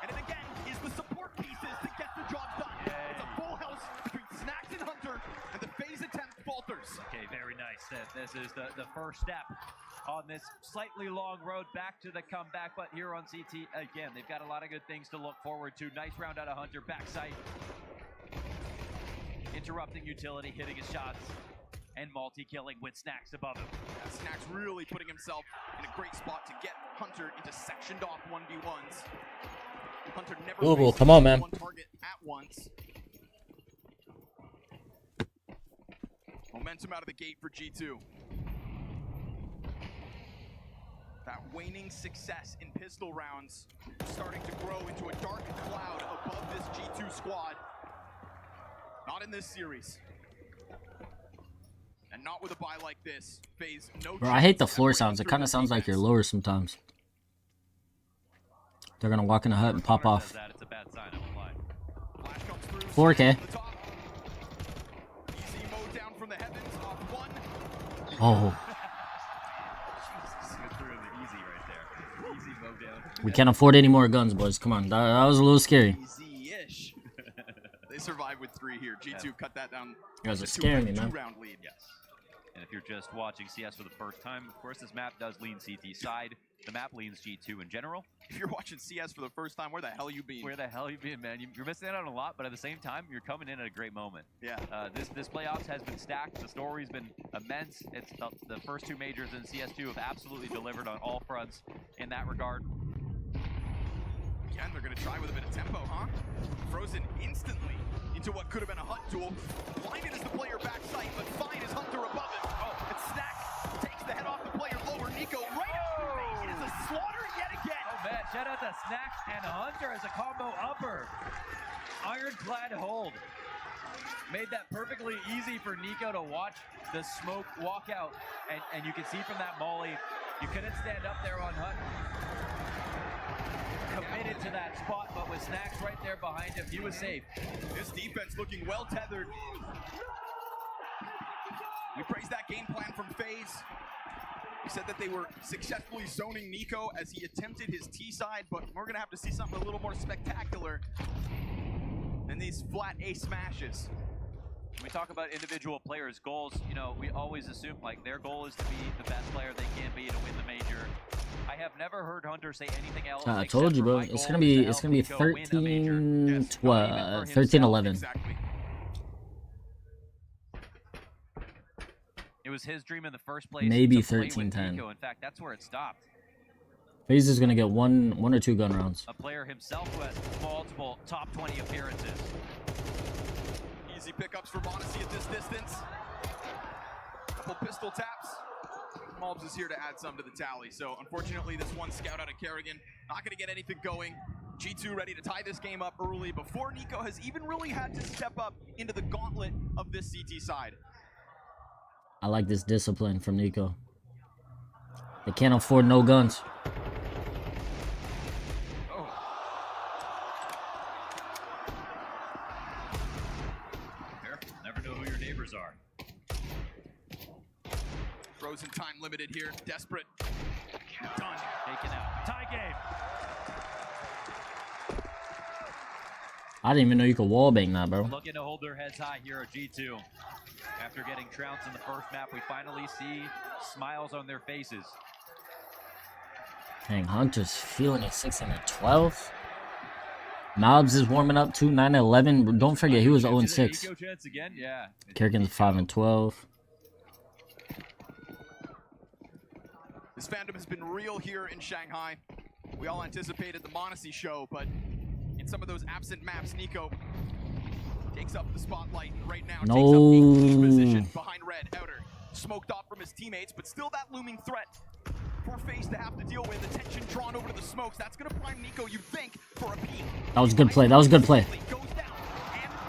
Speaker 4: And it again is the support pieces to get the job done. It's a full house between Snacks and Hunter, and the FaZe attempt falters.
Speaker 1: Okay, very nice. This is the first step on this slightly long road back to the comeback, but here on CT, again, they've got a lot of good things to look forward to. Nice round out of Hunter, backside. Interrupting utility, hitting his shots, and multi-killing with Snacks above him.
Speaker 4: Yeah, Snacks really putting himself in a great spot to get Hunter into sectioned off 1v1s. Hunter never
Speaker 2: Louisville,
Speaker 4: facing
Speaker 2: come on, man.
Speaker 4: one target at once. Momentum out of the gate for G2. That waning success in pistol rounds starting to grow into a dark cloud above this G2 squad. Not in this series. And not with a buy like this. FaZe, no.
Speaker 2: Bro, I hate the floor sounds. It kind of sounds like you're lower sometimes. They're gonna walk in the hut and pop off.
Speaker 1: It's a bad sign, I won't lie.
Speaker 4: Flash comes through.
Speaker 2: 4K.
Speaker 4: Easy mode down from the heavens off one.
Speaker 2: Oh,
Speaker 1: Jesus, it's really easy right there. Easy mow down.
Speaker 2: we can't afford any more guns, boys. Come on, that was a little scary.
Speaker 4: Easy-ish. They survived with 3 here. G2 cut that down.
Speaker 2: You guys are
Speaker 4: to
Speaker 2: scaring me,
Speaker 4: a
Speaker 2: man.
Speaker 4: 2-round lead.
Speaker 1: Yes. And if you're just watching CS for the first time, of course, this map does lean CT side. The map leans G2 in general.
Speaker 4: If you're watching CS for the first time, where the hell you been?
Speaker 1: Where the hell you been, man? You're missing out on a lot, but at the same time, you're coming in at a great moment.
Speaker 4: Yeah.
Speaker 1: This playoffs has been stacked. The story's been immense. It's the first 2 majors in CS2 have absolutely delivered on all fronts in that regard.
Speaker 4: Again, they're going to try with a bit of tempo, huh? Frozen instantly into what could have been a Hunt duel. Blinded is the player backside, but fine is Hunter above him. Oh, and Snack takes the head off the player lower. Nico right up. It is a slaughter yet again.
Speaker 1: Oh man, shout out to Snacks and Hunter as a combo upper. Ironclad hold. Made that perfectly easy for Nico to watch the smoke walk out. And you can see from that molly, you couldn't stand up there on Hunt. Committed to that spot, but with Snacks right there behind him, he was safe.
Speaker 4: This defense looking well tethered. We praised that game plan from FaZe. We said that they were successfully zoning Nico as he attempted his T side, but we're gonna have to see something a little more spectacular than these flat A smashes.
Speaker 1: When we talk about individual players' goals, you know, we always assume like their goal is to be the best player they can be to win the major. I have never heard Hunter say anything else.
Speaker 2: I told you, bro. It's gonna be 13, 12, 13, 11.
Speaker 4: Exactly.
Speaker 1: It was his dream in the first place.
Speaker 2: Maybe
Speaker 1: to play
Speaker 2: 13,
Speaker 1: with
Speaker 2: 10.
Speaker 1: Nico. In fact, that's where it stopped.
Speaker 2: FaZe is gonna get one or 2 gun rounds.
Speaker 1: A player himself who has multiple top 20 appearances.
Speaker 4: Easy pickups for Modesty at this distance. Couple pistol taps. Malbs is here to add some to the tally. So unfortunately, this one scout out of Kerrigan not going to get anything going. G2 ready to tie this game up early before Nico has even really had to step up into the gauntlet of this CT side.
Speaker 2: I like this discipline from Nico. They can't afford no guns.
Speaker 1: Careful, never know who your neighbors are.
Speaker 4: Frozen time limited here, desperate. Done.
Speaker 1: Taken out. Tie game.
Speaker 2: I didn't even know you could wallbang that, bro.
Speaker 1: Looking to hold their heads high here at G2. After getting trounced in the first map, we finally see smiles on their faces.
Speaker 2: Dang, Hunter's feeling it 6 and a 12. Malbs is warming up too, 9 and 11. Don't forget, he was 0 and 6.
Speaker 1: Nico chance again? Yeah.
Speaker 2: Kerrigan's 5 and 12.
Speaker 4: This fandom has been real here in Shanghai. We all anticipated the Monacy show, but in some of those absent maps, Nico takes up the spotlight and right now takes up 18th position behind Red Outer. Smoked off from his teammates, but still that looming threat for FaZe to have to deal with. Attention drawn over to the smokes. That's going to prime Nico, you think, for a peek.
Speaker 2: That was a good play. That was a good play.
Speaker 4: Goes down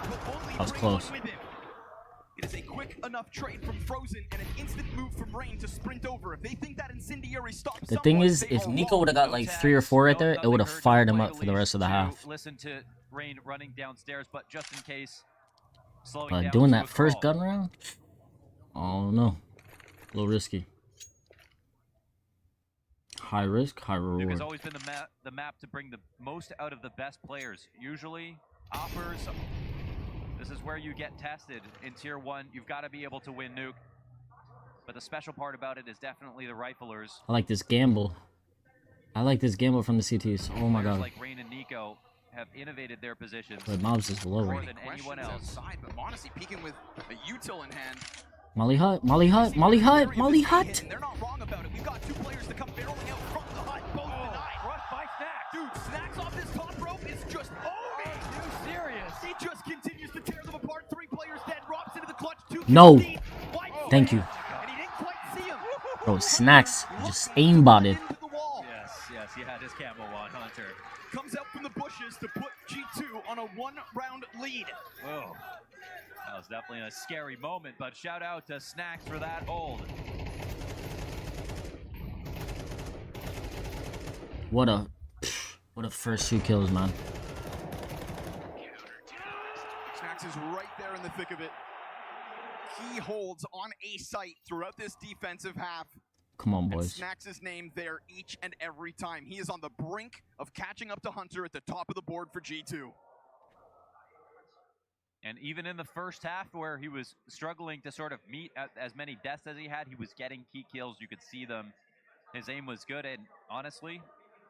Speaker 4: and will only
Speaker 2: That was
Speaker 4: bring
Speaker 2: close.
Speaker 4: one with him. It is a quick enough trade from Frozen and an instant move from Rain to sprint over. If they think that incendiary stops
Speaker 2: The thing
Speaker 4: someone,
Speaker 2: is,
Speaker 4: they
Speaker 2: if
Speaker 4: are
Speaker 2: Nico
Speaker 4: wrong.
Speaker 2: would have got like 3 or 4 right there, it would have fired him up for the rest of the half.
Speaker 1: Listen to Rain running downstairs, but just in case, slowing
Speaker 2: But
Speaker 1: down
Speaker 2: doing
Speaker 1: to
Speaker 2: that
Speaker 1: a
Speaker 2: first
Speaker 1: crawl.
Speaker 2: gun round, oh no, a little risky. High risk, high
Speaker 1: Nuke has
Speaker 2: reward.
Speaker 1: always been the map to bring the most out of the best players. Usually, offers. This is where you get tested in Tier 1. You've got to be able to win Nuke. But the special part about it is definitely the riflers.
Speaker 2: I like this gamble. I like this gamble from the CTs. Oh my
Speaker 1: Players
Speaker 2: god.
Speaker 1: like Rain and Nico have innovated their positions
Speaker 2: But Mobs is below
Speaker 1: more
Speaker 2: Rain.
Speaker 1: than anyone
Speaker 4: Questions
Speaker 1: else.
Speaker 4: outside, but Monacy peeking with a util in hand.
Speaker 2: Molly Hut, Molly Hut, Molly Hut, Molly Hut.
Speaker 4: And they're not wrong about it. We've got 2 players to come barreling out from the hut. Both denied.
Speaker 1: Rush by Snack.
Speaker 4: Dude, Snacks off this top rope is just over.
Speaker 1: You serious?
Speaker 4: He just continues to tear them apart. 3 players dead. Drops into the clutch. 2
Speaker 2: No.
Speaker 4: deep. Wide
Speaker 2: Thank you.
Speaker 4: and he didn't quite see him.
Speaker 2: Bro, Snacks just aimbotted.
Speaker 4: Into the wall.
Speaker 1: Yes, he had his camo on, Hunter.
Speaker 4: Comes out from the bushes to put G2 on a 1-round lead.
Speaker 1: Whoa. That was definitely a scary moment, but shout out to Snacks for that hold.
Speaker 2: What a first 2 kills, man.
Speaker 4: Snacks is right there in the thick of it. He holds on a site throughout this defensive half.
Speaker 2: Come on,
Speaker 4: And
Speaker 2: boys.
Speaker 4: Snacks' name there each and every time. He is on the brink of catching up to Hunter at the top of the board for G2.
Speaker 1: And even in the first half where he was struggling to sort of meet as many deaths as he had, he was getting key kills. You could see them. His aim was good, and honestly,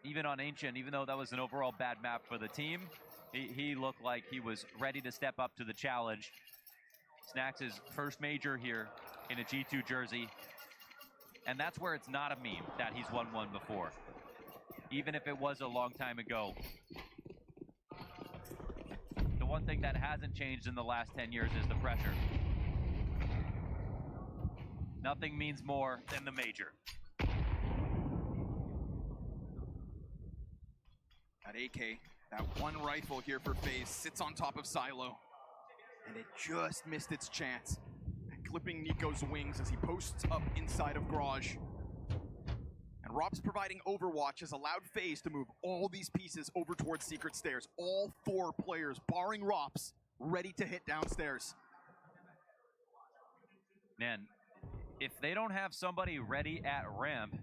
Speaker 1: even on Ancient, even though that was an overall bad map for the team, he looked like he was ready to step up to the challenge. Snacks' first major here in a G2 jersey. And that's where it's not a meme that he's won one before. Even if it was a long time ago. The one thing that hasn't changed in the last 10 years is the pressure. Nothing means more than the major.
Speaker 4: At AK, that one rifle here for FaZe sits on top of Silo. And it just missed its chance. Clipping Nico's wings as he posts up inside of Garage. And Rob's providing Overwatch has allowed FaZe to move all these pieces over towards Secret Stairs. All 4 players, barring Rops, ready to hit downstairs.
Speaker 1: Man, if they don't have somebody ready at ramp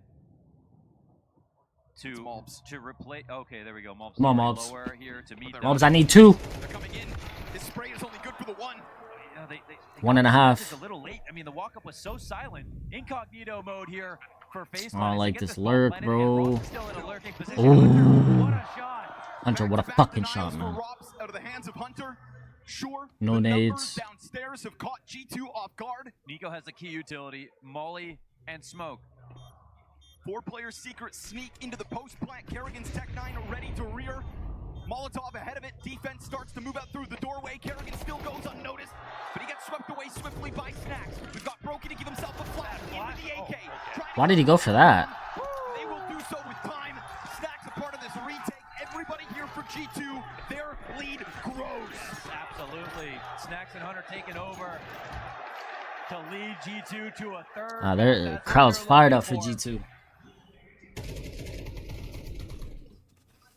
Speaker 4: It's Mobs.
Speaker 1: to replace, okay, there we go. Mobs
Speaker 2: Come on,
Speaker 1: already
Speaker 2: Mobs.
Speaker 1: lower here to meet.
Speaker 2: Mobs, I need 2.
Speaker 4: They're coming in. His spray is only good for the 1.
Speaker 1: You know, they
Speaker 2: 1.5.
Speaker 1: It's a little late. I mean, the walk-up was so silent. Incognito mode here for FaZe.
Speaker 2: Oh, I like
Speaker 1: Get
Speaker 2: this
Speaker 1: ball
Speaker 2: lurk,
Speaker 1: planted,
Speaker 2: bro.
Speaker 1: and Ross is still in a lurking position.
Speaker 2: Ooh.
Speaker 1: Hunter, what a shot.
Speaker 2: Hunter, what a
Speaker 4: Back-to-back
Speaker 2: fucking
Speaker 4: denials
Speaker 2: shot,
Speaker 4: for
Speaker 2: man.
Speaker 4: Robs out of the hands of Hunter. Sure,
Speaker 2: No
Speaker 4: the numbers
Speaker 2: nades.
Speaker 4: downstairs have caught G2 off guard.
Speaker 1: Nico has the key utility, Molly and Smoke.
Speaker 4: 4 players secret sneak into the post plant. Kerrigan's Tech 9 ready to rear. Molotov ahead of it. Defense starts to move out through the doorway. Kerrigan still goes unnoticed, but he gets swept away swiftly by Snacks. We've got Brokey to give himself a flash into the AK.
Speaker 2: Why did he go for that?
Speaker 4: They will do so with time. Snacks a part of this retake. Everybody here for G2. Their lead grows.
Speaker 1: Absolutely. Snacks and Hunter taking over to lead G2 to a third.
Speaker 2: Ah, their
Speaker 1: That's what
Speaker 2: crowd's
Speaker 1: they're
Speaker 2: fired up
Speaker 1: looking
Speaker 2: for G2.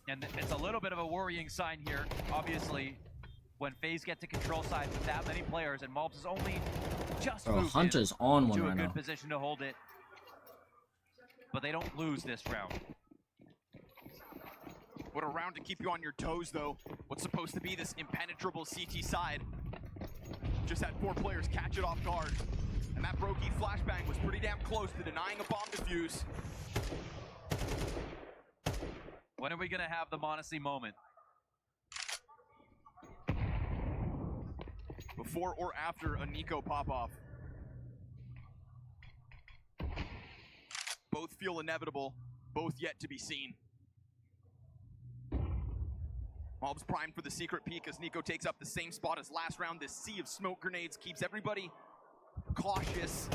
Speaker 1: And it's a little bit of a worrying sign here, obviously, when FaZe get to control side with that many players, and Mobs is only just
Speaker 2: Bro,
Speaker 1: moved
Speaker 2: Hunter's on one
Speaker 1: to a
Speaker 2: right
Speaker 1: good
Speaker 2: now.
Speaker 1: position to hold it. But they don't lose this round.
Speaker 4: What a round to keep you on your toes, though. What's supposed to be this impenetrable CT side. Just had 4 players catch it off guard. And that Brokey flashbang was pretty damn close to denying a bomb defuse.
Speaker 1: When are we going to have the Monacy moment?
Speaker 4: Before or after a Nico pop-off. Both feel inevitable, both yet to be seen. Mob's primed for the secret peek as Nico takes up the same spot as last round. This sea of smoke grenades keeps everybody cautious.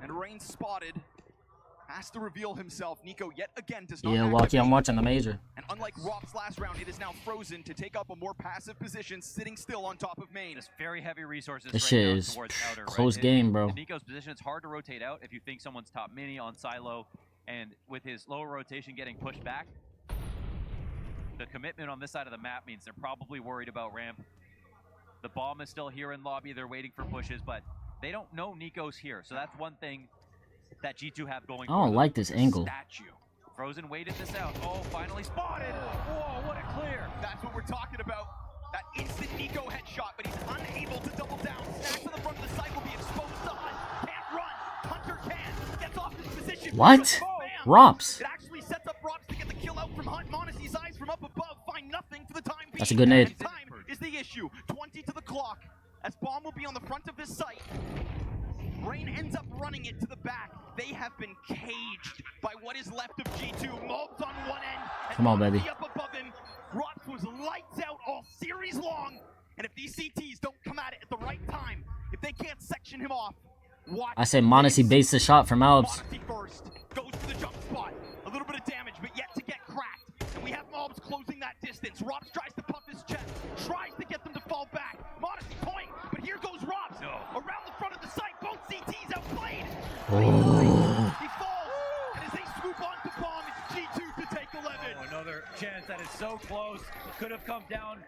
Speaker 4: And Rain spotted. Has to reveal himself. Nico yet again does not
Speaker 2: Yeah, Walkie, I'm watching the major.
Speaker 4: And unlike Rob's last round, it is now frozen to take up a more passive position, sitting still on top of main.
Speaker 1: Just very heavy resources.
Speaker 2: This
Speaker 1: right
Speaker 2: shit
Speaker 1: now
Speaker 2: is
Speaker 1: towards outer,
Speaker 2: close
Speaker 1: right?
Speaker 2: game, bro.
Speaker 1: In Nico's position, it's hard to rotate out if you think someone's top mini on silo, and with his lower rotation getting pushed back, the commitment on this side of the map means they're probably worried about ramp. The bomb is still here in lobby. They're waiting for pushes, but they don't know Nico's here, so that's one thing that G2 have going
Speaker 2: I
Speaker 1: for
Speaker 2: don't
Speaker 1: them.
Speaker 2: like this angle.
Speaker 4: Statue.
Speaker 1: Frozen waited this out. Oh, finally spotted. Whoa, what a clear.
Speaker 4: That's what we're talking about. That instant Nico headshot, but he's unable to double down. Snacks on the front of the site will be exposed to Hunt. Can't run. Hunter can. Gets off his position.
Speaker 2: What?
Speaker 4: Bam.
Speaker 2: Rops.
Speaker 4: It actually sets up Robs to get the kill out from Hunt. Monacy's eyes from up above find nothing for the time being.
Speaker 2: That's a good nade.
Speaker 4: And time is the issue. 20 to the clock. As bomb will be on the front of this site. Rain ends up running it to the back. They have been caged by what is left of G2. Mobs on one end. And
Speaker 2: Come on, baby.
Speaker 4: Up above him. Rops was lights out all series long. And if these CTs don't come at it at the right time, if they can't section him off, watch.
Speaker 2: I say Monacy based the shot from Alps.
Speaker 4: Monacy first. Goes for the jump spot. A little bit of damage, but yet to get cracked. And we have Mobs closing that distance. Robs tries to puff his chest. Tries to get them to fall back. Monacy toying, but here goes Robs.
Speaker 1: No.
Speaker 4: Around the front of the site, both CTs outplayed.
Speaker 2: Oh.
Speaker 4: He falls, and as they swoop onto bomb, it's G2 to take 11.
Speaker 1: Oh, another chance that is so close. Could have come down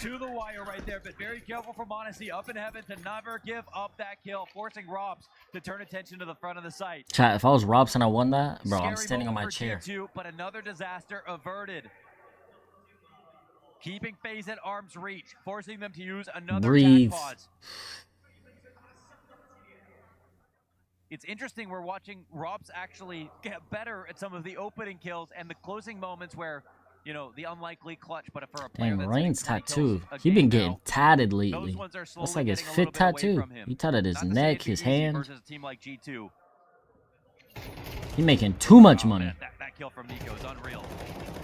Speaker 1: to the wire right there, but very careful for Monacy up in heaven to never give up that kill, forcing Robs to turn attention to the front of the site.
Speaker 2: Chat, if I was Robson, I won that, bro. I'm
Speaker 1: Scary
Speaker 2: standing on
Speaker 1: moment
Speaker 2: my
Speaker 1: for
Speaker 2: chair.
Speaker 1: G2, but another disaster averted. Keeping FaZe at arm's reach, forcing them to use another
Speaker 2: Breathe.
Speaker 1: jackpot. It's interesting, we're watching Robs actually get better at some of the opening kills and the closing moments where, you know, the unlikely clutch, but for a player
Speaker 2: Dang,
Speaker 1: that's
Speaker 2: Rain's
Speaker 1: hitting 3
Speaker 2: tattoo.
Speaker 1: kills a
Speaker 2: He been
Speaker 1: game
Speaker 2: getting
Speaker 1: now,
Speaker 2: tatted
Speaker 1: those
Speaker 2: lately.
Speaker 1: ones are
Speaker 2: Looks
Speaker 1: slowly
Speaker 2: like his
Speaker 1: getting a
Speaker 2: fit
Speaker 1: little bit away
Speaker 2: tattoo.
Speaker 1: from him.
Speaker 2: He tatted his
Speaker 1: Not to say
Speaker 2: neck,
Speaker 1: it'd be
Speaker 2: his
Speaker 1: easy
Speaker 2: hand.
Speaker 1: versus a team like G2.
Speaker 2: He making too much
Speaker 1: Oh,
Speaker 2: money.
Speaker 1: man, that kill from Nico is unreal.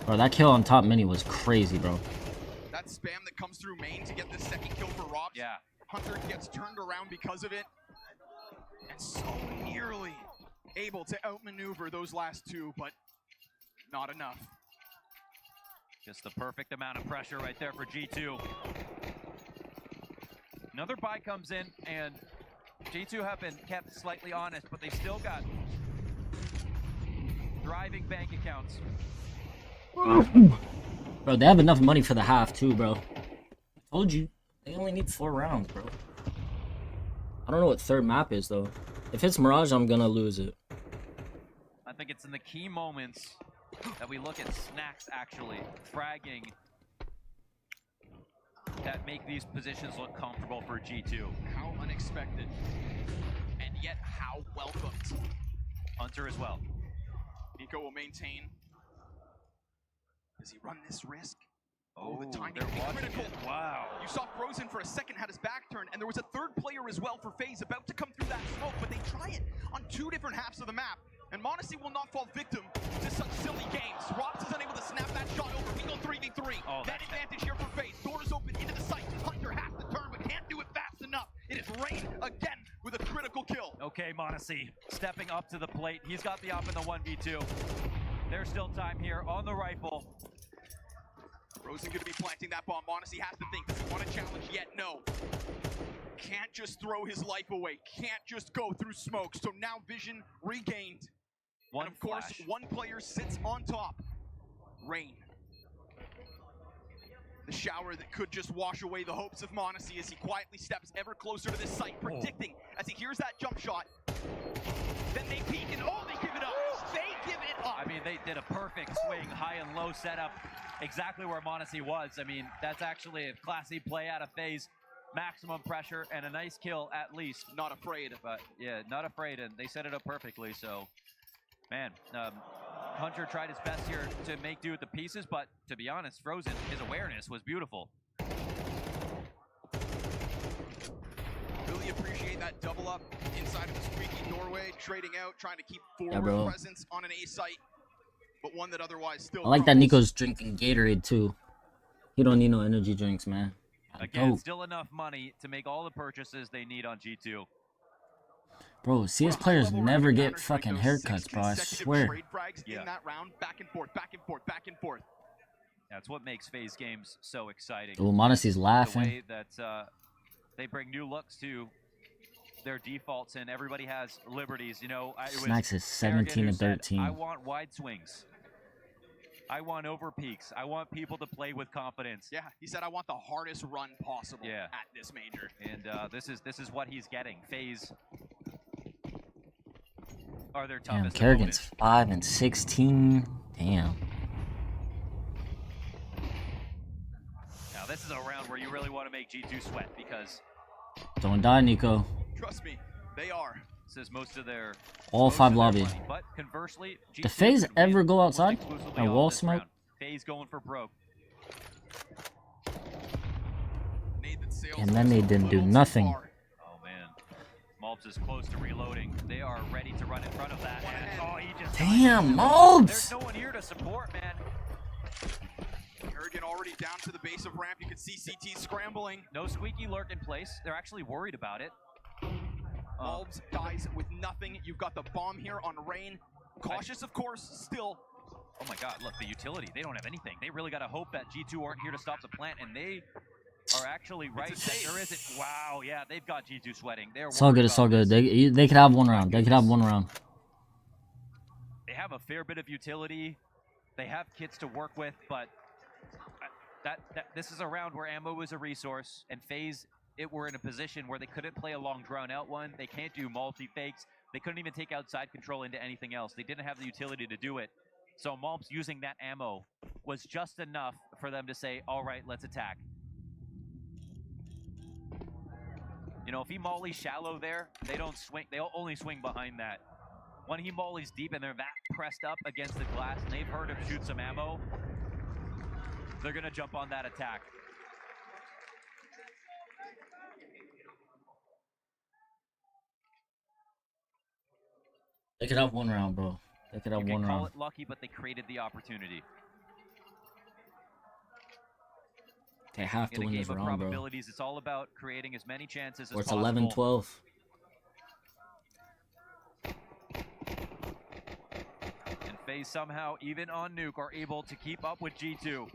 Speaker 2: Bro, that kill on top mini was crazy, bro.
Speaker 4: That spam that comes through main to get the second kill for Robs.
Speaker 1: Yeah.
Speaker 4: Hunter gets turned around because of it. And so nearly able to outmaneuver those last two, but not enough.
Speaker 1: Just the perfect amount of pressure right there for G2. Another buy comes in, and G2 have been kept slightly honest, but they still got thriving bank accounts.
Speaker 2: Bro, they have enough money for the half, too, bro. I told you. They only need 4 rounds, bro. I don't know what third map is, though. If it's Mirage, I'm gonna lose it.
Speaker 1: I think it's in the key moments that we look at Snacks actually fragging that make these positions look comfortable for G2.
Speaker 4: How unexpected, and yet how welcomed.
Speaker 1: Hunter as well.
Speaker 4: Nico will maintain. Does he run this risk? Oh, the timing
Speaker 1: they're
Speaker 4: will be
Speaker 1: watching
Speaker 4: critical.
Speaker 1: it. Wow.
Speaker 4: You saw Frozen for a second had his back turned, and there was a third player as well for FaZe about to come through that smoke, but they try it on 2 different halves of the map. And Monacy will not fall victim to such silly games. Robs is unable to snap that shot over. We go 3v3.
Speaker 1: Oh,
Speaker 4: that advantage here for FaZe. Doors open into the site. Hunter has to turn, but can't do it fast enough. It is Rain again with a critical kill.
Speaker 1: Okay, Monacy stepping up to the plate. He's got the up in the 1v2. There's still time here on the rifle.
Speaker 4: Frozen going to be planting that bomb. Monacy has to think, does he want to challenge yet? No. Can't just throw his life away. Can't just go through smoke. So now vision regained.
Speaker 1: One
Speaker 4: and of course,
Speaker 1: flash.
Speaker 4: one player sits on top. Rain. The shower that could just wash away the hopes of Monacy as he quietly steps ever closer to this site, predicting as he hears that jump shot. Then they peek and they give it up. They give it up.
Speaker 1: I mean, they did a perfect swing, high and low setup, exactly where Monacy was. I mean, that's actually a classy play out of FaZe. Maximum pressure and a nice kill at least.
Speaker 4: Not afraid.
Speaker 1: But yeah, not afraid, and they set it up perfectly. So, man, Hunter tried his best here to make do with the pieces, but to be honest, Frozen, his awareness was beautiful.
Speaker 4: Really appreciate that double up inside outside of the squeaky doorway, trading out, trying to keep
Speaker 2: Yeah,
Speaker 4: forward
Speaker 2: bro.
Speaker 4: presence on an A site, but one that otherwise still
Speaker 2: I like that
Speaker 4: crumbles.
Speaker 2: Nico's drinking Gatorade too. He don't need no energy drinks, man.
Speaker 1: Again,
Speaker 2: Dope.
Speaker 1: still enough money to make all the purchases they need on G2.
Speaker 2: Bro, CS players never get fucking haircuts, bro. I swear.
Speaker 4: Trade frags in that round, back and forth, back and forth, back and forth.
Speaker 1: That's what makes FaZe games so exciting.
Speaker 2: Oh, Monasty's
Speaker 1: The
Speaker 2: laughing.
Speaker 1: way that they bring new looks to their defaults, and everybody has liberties. You know, it was
Speaker 2: Snacks is
Speaker 1: Arrogant
Speaker 2: 17
Speaker 1: who
Speaker 2: and
Speaker 1: said,
Speaker 2: 13.
Speaker 1: I want wide swings. I want over peaks. I want people to play with confidence.
Speaker 4: Yeah, he said, I want the hardest run possible
Speaker 1: Yeah.
Speaker 4: at this major.
Speaker 1: And this is what he's getting. FaZe are their
Speaker 2: Damn,
Speaker 1: toughest
Speaker 2: Kerrigan's
Speaker 1: opponent.
Speaker 2: 5 and 16. Damn.
Speaker 1: Now this is a round where you really want to make G2 sweat, because
Speaker 2: Don't die, Nico.
Speaker 4: Trust me, they are.
Speaker 1: this is most of their
Speaker 2: All
Speaker 1: most
Speaker 2: 5
Speaker 1: of their
Speaker 2: lobby.
Speaker 1: money. But conversely, G2
Speaker 2: Did FaZe
Speaker 1: could win
Speaker 2: ever go
Speaker 1: almost
Speaker 2: outside?
Speaker 1: exclusively
Speaker 2: A
Speaker 1: off
Speaker 2: wall
Speaker 1: this
Speaker 2: smoke?
Speaker 1: round. FaZe going for broke.
Speaker 4: Nade that sails
Speaker 2: And then they
Speaker 4: just a
Speaker 2: didn't do
Speaker 4: little too
Speaker 2: nothing.
Speaker 4: far.
Speaker 1: Oh man, Malps is close to reloading. They are ready to run in front of that. And, oh, he just
Speaker 2: Damn,
Speaker 1: There's
Speaker 2: Malps!
Speaker 1: no one here to support, man.
Speaker 4: Kerrigan already down to the base of ramp. You can see CT scrambling.
Speaker 1: No squeaky lurk in place. They're actually worried about it.
Speaker 4: Malbs dies with nothing. You've got the bomb here on Rain. Cautious, of course, still.
Speaker 1: Oh my god, look, the utility. They don't have anything. They really got to hope that G2 aren't here to stop the plant, and they are actually right.
Speaker 4: a save.
Speaker 1: There isn't. Wow, yeah, they've got G2 sweating. They're
Speaker 2: It's all
Speaker 1: worried
Speaker 2: good, it's all
Speaker 1: about
Speaker 2: good.
Speaker 1: this.
Speaker 2: They could have one round. They could have one round.
Speaker 1: They have a fair bit of utility. They have kits to work with, but this is a round where ammo is a resource, and FaZe, were in a position where they couldn't play a long drawn-out one. They can't do multi-fakes. They couldn't even take outside control into anything else. They didn't have the utility to do it. So Malps using that ammo was just enough for them to say, all right, let's attack. You know, if he mollies shallow there, they don't swing. They'll only swing behind that. When he mollies deep and they're that pressed up against the glass and they've heard him shoot some ammo, they're going to jump on that attack.
Speaker 2: They could have one round, bro. They could have
Speaker 1: You
Speaker 2: one
Speaker 1: can call
Speaker 2: round.
Speaker 1: it lucky, but they created the opportunity.
Speaker 2: They have to
Speaker 1: In a
Speaker 2: win
Speaker 1: game
Speaker 2: this
Speaker 1: of
Speaker 2: round, bro.
Speaker 1: probabilities, it's all about creating as many chances as
Speaker 2: Or it's
Speaker 1: possible.
Speaker 2: 11-12.
Speaker 1: And FaZe somehow, even on Nuke, are able to keep up with G2.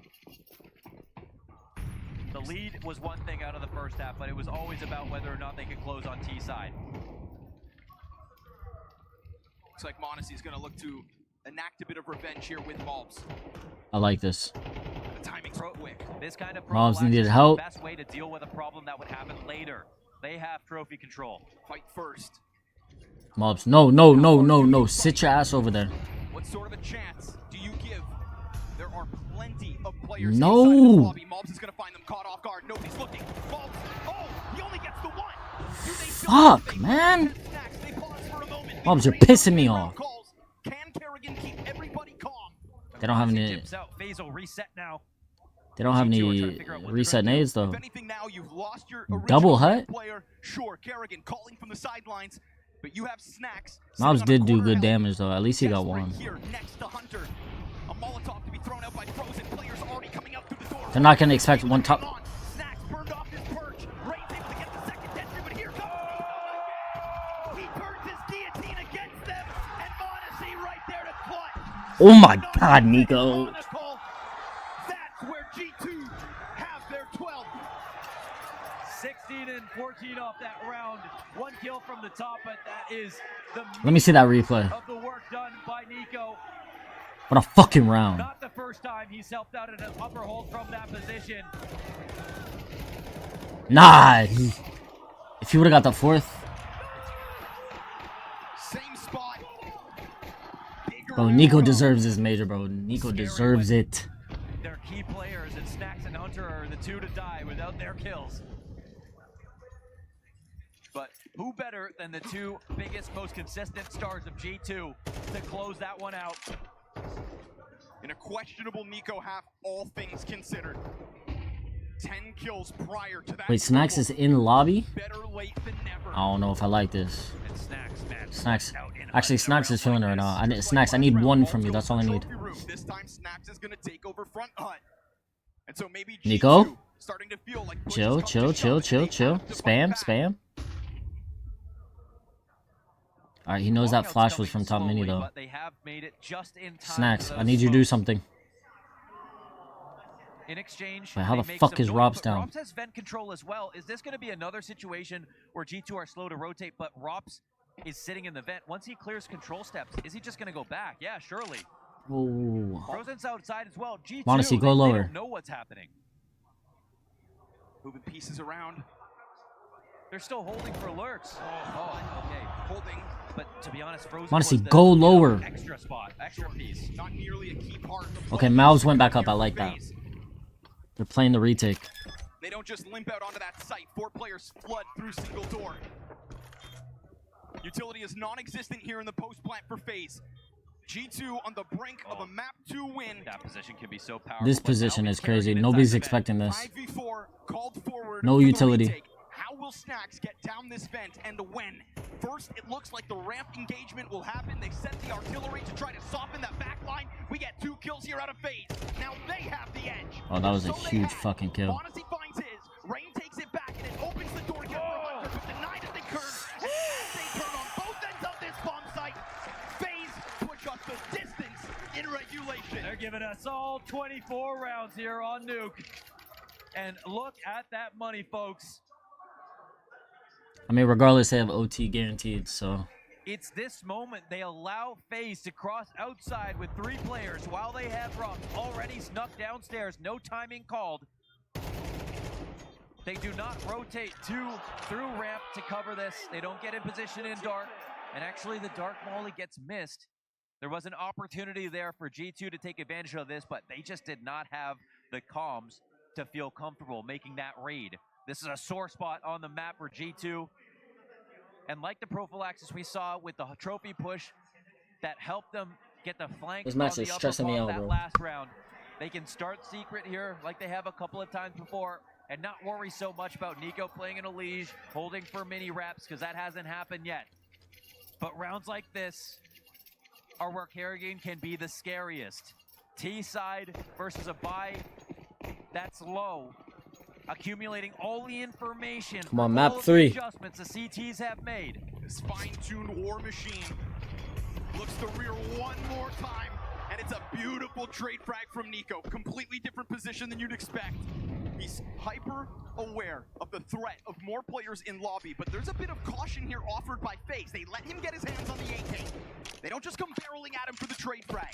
Speaker 1: The lead was one thing out of the first half, but it was always about whether or not they could close on T side.
Speaker 4: Looks like Monasty's going to look to enact a bit of revenge here with Malbs.
Speaker 2: I like this.
Speaker 4: The timing's quick.
Speaker 1: This kind of
Speaker 2: Mobs
Speaker 1: prophylaxis
Speaker 2: needed
Speaker 1: is
Speaker 2: help.
Speaker 1: the best way to deal with a problem that would happen later. They have trophy control.
Speaker 4: Fight first.
Speaker 2: Mobs, no. Sit your ass over there.
Speaker 4: What sort of a chance do you give? There are plenty of players
Speaker 2: No.
Speaker 4: inside of this lobby. Malbs is going to find them caught off guard. Nobody's looking. Malbs. Oh, he only gets the one. Do they still
Speaker 2: Fuck,
Speaker 4: have
Speaker 2: man.
Speaker 4: snacks? They pause for a moment.
Speaker 2: Mobs, you're
Speaker 4: They trade
Speaker 2: pissing me
Speaker 4: round
Speaker 2: off.
Speaker 4: calls. Can Kerrigan keep everybody calm?
Speaker 2: They don't have any.
Speaker 1: Tips out. FaZe will reset now.
Speaker 2: They don't have
Speaker 1: G2 are trying
Speaker 2: any
Speaker 1: to figure out what they're
Speaker 2: reset
Speaker 1: gonna do.
Speaker 2: nades though.
Speaker 4: If anything, now you've lost your original
Speaker 2: Double hut?
Speaker 4: player. Sure, Kerrigan calling from the sidelines, but you have snacks.
Speaker 2: Mobs
Speaker 4: sitting on a
Speaker 2: did do
Speaker 4: quarter
Speaker 2: good
Speaker 4: health.
Speaker 2: damage though. At least he got
Speaker 4: Desperate
Speaker 2: one.
Speaker 4: Here next to Hunter. A Molotov to be thrown out by Frozen. Players already coming out through the door.
Speaker 2: They're not gonna expect one top.
Speaker 4: Snacks burned off his perch. Rain's able to get the second entry, but here comes he turns his guillotine against them, and Monacy right there to clutch.
Speaker 2: Oh my God, Nico.
Speaker 4: That's where G2 have their 12th.
Speaker 1: 16 and 14 off that round. One kill from the top, but that is the
Speaker 2: Let me see that replay.
Speaker 1: of the work done by Nico.
Speaker 2: What a fucking round.
Speaker 1: Not the first time he's helped out in an upper hold from that position.
Speaker 2: Nah. If he would have got the fourth.
Speaker 4: Same spot.
Speaker 2: Bro, Nico deserves this major, bro. Nico deserves it.
Speaker 1: Their key players, and Snacks and Hunter are the two to die without their kills. But who better than the two biggest, most consistent stars of G2 to close that one out?
Speaker 4: In a questionable Nico half, all things considered. 10 kills prior to that.
Speaker 2: Wait, Snacks is in lobby?
Speaker 4: Better late than never.
Speaker 2: I don't know if I like this.
Speaker 1: And Snacks, man.
Speaker 2: Snacks.
Speaker 1: Out in
Speaker 2: Actually,
Speaker 1: a
Speaker 2: Snacks is feeling it right now.
Speaker 1: round
Speaker 2: Snacks, I need one from you. That's all I need.
Speaker 4: This time Snacks is gonna take over front hut. And so maybe
Speaker 2: Nico?
Speaker 4: G2 starting to feel like
Speaker 2: Chill, chill, chill, chill, chill. Spam, spam. Alright, he knows that
Speaker 1: Walkout's
Speaker 2: flash was
Speaker 1: coming
Speaker 2: from top mini
Speaker 1: slowly,
Speaker 2: though.
Speaker 1: but they have made it just in time
Speaker 2: Snacks,
Speaker 1: for
Speaker 2: I
Speaker 1: those
Speaker 2: need you to do
Speaker 1: smokes.
Speaker 2: something.
Speaker 1: In exchange,
Speaker 2: Wait, how
Speaker 1: they
Speaker 2: the
Speaker 1: make
Speaker 2: fuck
Speaker 1: some
Speaker 2: is
Speaker 1: noise,
Speaker 2: Robs
Speaker 1: but
Speaker 2: down?
Speaker 1: Robs has vent control as well. Is this going to be another situation where G2 are slow to rotate, but Robs is sitting in the vent? Once he clears control steps, is he just going to go back? Yeah, surely.
Speaker 2: Whoa.
Speaker 1: Frozen's outside as well. G2,
Speaker 2: Modesty, go
Speaker 1: they
Speaker 2: lower.
Speaker 1: don't know what's happening.
Speaker 4: moving pieces around.
Speaker 1: They're still holding for lurks. Oh, okay. Holding, but to be honest, Frozen
Speaker 2: Modesty,
Speaker 1: was the,
Speaker 2: go lower.
Speaker 1: Extra spot, extra piece.
Speaker 4: Not nearly a key part.
Speaker 2: Okay, Mouths went back up. I like that. They're playing the retake.
Speaker 4: They don't just limp out onto that site. 4 players flood through single door. Utility is non-existent here in the post plant for FaZe. G2 on the brink of a map 2 win.
Speaker 1: That position can be so powerful.
Speaker 2: This
Speaker 1: but now
Speaker 2: position
Speaker 1: it's
Speaker 2: is crazy.
Speaker 1: carrying
Speaker 2: Nobody's
Speaker 1: inside the vent.
Speaker 2: expecting this.
Speaker 4: 5v4 called forward.
Speaker 2: No
Speaker 4: for the
Speaker 2: utility.
Speaker 4: retake. How will Snacks get down this vent and when? First, it looks like the ramp engagement will happen. They sent the artillery to try to soften that back line. We get 2 kills here out of FaZe. Now they have the edge.
Speaker 2: Oh, that was a
Speaker 4: So they
Speaker 2: huge
Speaker 4: have.
Speaker 2: fucking kill.
Speaker 4: Honesty finds his. Rain takes it back and it opens the door again for Hunter, but denied as they curve. And as they turn on both ends of this bomb site, FaZe push up the distance in regulation.
Speaker 1: They're giving us all 24 rounds here on Nuke. And look at that money, folks.
Speaker 2: I mean, regardless, they have OT guaranteed, so.
Speaker 1: It's this moment they allow FaZe to cross outside with 3 players while they have Robs already snuck downstairs. No timing called. They do not rotate through ramp to cover this. They don't get in position in dark. And actually, the dark molly gets missed. There was an opportunity there for G2 to take advantage of this, but they just did not have the comms to feel comfortable making that raid. This is a sore spot on the map for G2. And like the prophylaxis we saw with the trophy push that helped them get the flank
Speaker 2: This
Speaker 1: on
Speaker 2: match
Speaker 1: the
Speaker 2: is
Speaker 1: upper
Speaker 2: stressing me
Speaker 1: bomb
Speaker 2: out,
Speaker 1: that
Speaker 2: bro.
Speaker 1: last round. They can start secret here like they have a couple of times before and not worry so much about Nico playing in a liege, holding for mini wraps, because that hasn't happened yet. But rounds like this are where Kerrigan can be the scariest. T side versus a buy that's low. Accumulating all the information.
Speaker 2: Come on,
Speaker 1: for
Speaker 2: map
Speaker 1: all of the
Speaker 2: 3.
Speaker 1: adjustments the CTs have made.
Speaker 4: This fine-tuned war machine looks to rear one more time, and it's a beautiful trade frag from Nico. Completely different position than you'd expect. He's hyper aware of the threat of more players in lobby, but there's a bit of caution here offered by FaZe. They let him get his hands on the AK. They don't just come barreling at him for the trade frag.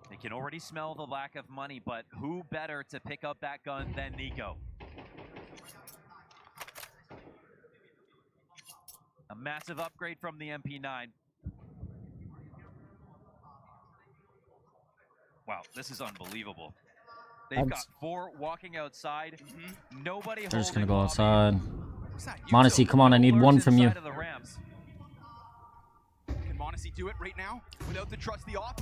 Speaker 1: They can already smell the lack of money, but who better to pick up that gun than Nico? A massive upgrade from the MP9. Wow, this is unbelievable. They've got 4 walking outside. Nobody
Speaker 2: They're just
Speaker 1: holding
Speaker 2: gonna go
Speaker 1: lobby.
Speaker 2: outside.
Speaker 4: What's that?
Speaker 2: Modesty, come on, I need
Speaker 1: Lurks
Speaker 2: one from you.
Speaker 1: inside of the ramps.
Speaker 4: Can Monacy do it right now without the trusty off?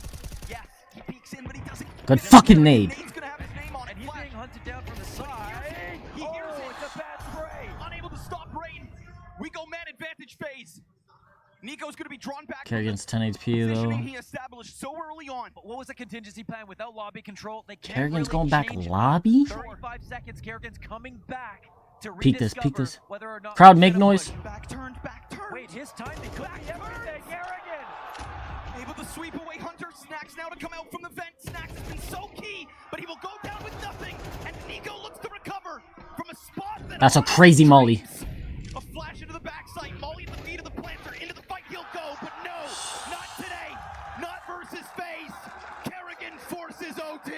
Speaker 4: Yes, he peeks in, but he doesn't.
Speaker 2: Good
Speaker 4: get it.
Speaker 2: fucking nade.
Speaker 4: Nade's gonna have his name on it.
Speaker 1: And he's
Speaker 4: Flash.
Speaker 1: being hunted down from the side.
Speaker 4: He hears it.
Speaker 1: It's a bad spray.
Speaker 4: Unable to stop Rain. We go man advantage phase. Nico's gonna be drawn back.
Speaker 2: Kerrigan's
Speaker 4: from
Speaker 2: 10
Speaker 4: the
Speaker 2: HP
Speaker 4: positioning
Speaker 2: though.
Speaker 4: he established so early on.
Speaker 1: But what was the contingency plan without lobby control? They can't
Speaker 2: Kerrigan's
Speaker 1: really
Speaker 2: going back
Speaker 1: change it.
Speaker 2: lobby?
Speaker 1: 35 seconds. Kerrigan's coming back to
Speaker 2: Peek this, peek
Speaker 1: rediscover
Speaker 2: this.
Speaker 1: whether or not
Speaker 2: Crowd,
Speaker 1: they
Speaker 2: make
Speaker 1: should
Speaker 2: noise.
Speaker 1: push.
Speaker 4: Back turned, back turned.
Speaker 1: Wait, his timing could be everything. Kerrigan.
Speaker 4: Able to sweep away Hunter. Snacks now to come out from the vent. Snacks has been so key, but he will go down with nothing. And Nico looks to recover from a spot that.
Speaker 2: That's a crazy molly.
Speaker 4: A flash into the backside. Molly at the feet of the planter. Into the fight he'll go, but no, not today. Not versus FaZe. Kerrigan forces OT.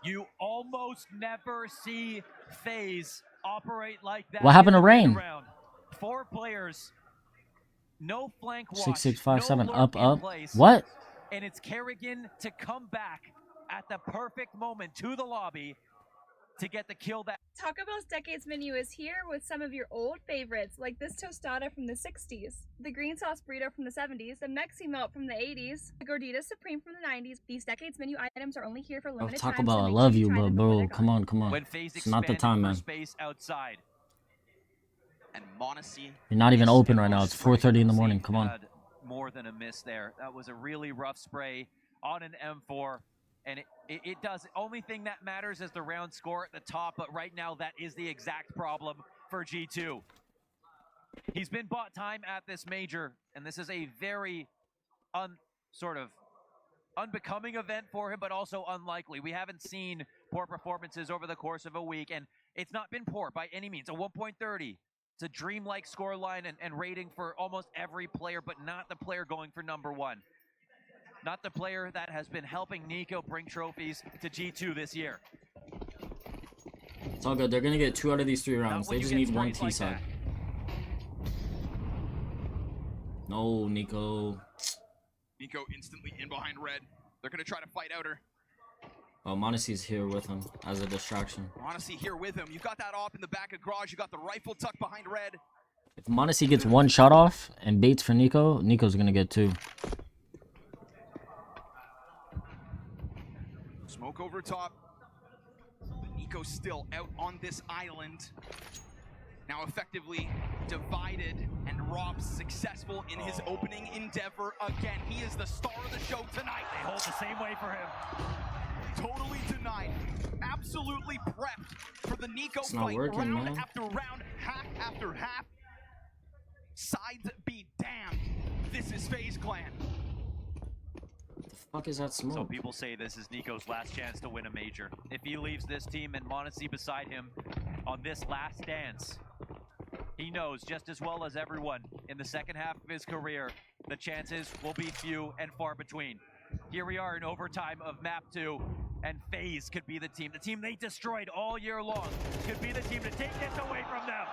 Speaker 1: You almost never see FaZe operate like that.
Speaker 2: What happened
Speaker 1: in
Speaker 2: to
Speaker 1: the
Speaker 2: Rain?
Speaker 1: round. 4 players. No flank watch.
Speaker 2: 6657
Speaker 1: no
Speaker 2: up
Speaker 1: lurk in
Speaker 2: up.
Speaker 1: place,
Speaker 2: What?
Speaker 1: And it's Kerrigan to come back at the perfect moment to the lobby to get the kill that
Speaker 5: Taco Bell's Decades menu is here with some of your old favorites, like this tostada from the 60s, the green sauce burrito from the 70s, the Mexi Melt from the 80s, the Gordita Supreme from the 90s. These Decades menu items are only here for
Speaker 2: Oh,
Speaker 5: limited
Speaker 2: Taco
Speaker 5: time.
Speaker 2: Bell, I love you, but bro, come on, come on.
Speaker 1: when FaZe
Speaker 2: It's not the
Speaker 1: expanded
Speaker 2: time,
Speaker 1: for
Speaker 2: man.
Speaker 1: space outside.
Speaker 4: And Monacy.
Speaker 2: You're not even
Speaker 4: is
Speaker 2: open
Speaker 4: in
Speaker 2: right now.
Speaker 4: no
Speaker 2: It's
Speaker 4: spray.
Speaker 2: 4:30 in the morning. Come on.
Speaker 1: Had more than a miss there. That was a really rough spray on an M4, and it does. Only thing that matters is the round score at the top, but right now that is the exact problem for G2. He's been bought time at this major, and this is a very sort of unbecoming event for him, but also unlikely. We haven't seen poor performances over the course of a week, and it's not been poor by any means. A 1.30. It's a dreamlike scoreline and rating for almost every player, but not the player going for #1. Not the player that has been helping Nico bring trophies to G2 this year.
Speaker 2: It's all good. They're gonna get 2 out of these 3 rounds. They just need 1 T side. No, Nico.
Speaker 4: Nico instantly in behind red. They're going to try to fight out her.
Speaker 2: Oh, Monacy's here with him as a distraction.
Speaker 4: Monacy here with him. You've got that op in the back of garage. You got the rifle tucked behind red.
Speaker 2: If Monacy gets 1 shot off and baits for Nico, Nico's gonna get 2.
Speaker 4: Smoke over top. But Nico's still out on this island. Now effectively divided, and Rob's successful in his opening endeavor again. He is the star of the show tonight.
Speaker 1: They hold the same way for him.
Speaker 4: Totally denied. Absolutely prepped for the Nico
Speaker 2: It's not
Speaker 4: fight.
Speaker 2: working,
Speaker 4: Round
Speaker 2: man.
Speaker 4: after round, half after half. Sides be damned. This is FaZe Clan.
Speaker 2: What the fuck is that
Speaker 1: So
Speaker 2: smoke?
Speaker 1: people say this is Nico's last chance to win a major. If he leaves this team and Monacy beside him on this last dance, he knows just as well as everyone in the second half of his career, the chances will be few and far between. Here we are in overtime of map 2, and FaZe could be the team they destroyed all year long, could be the team to take this away from them.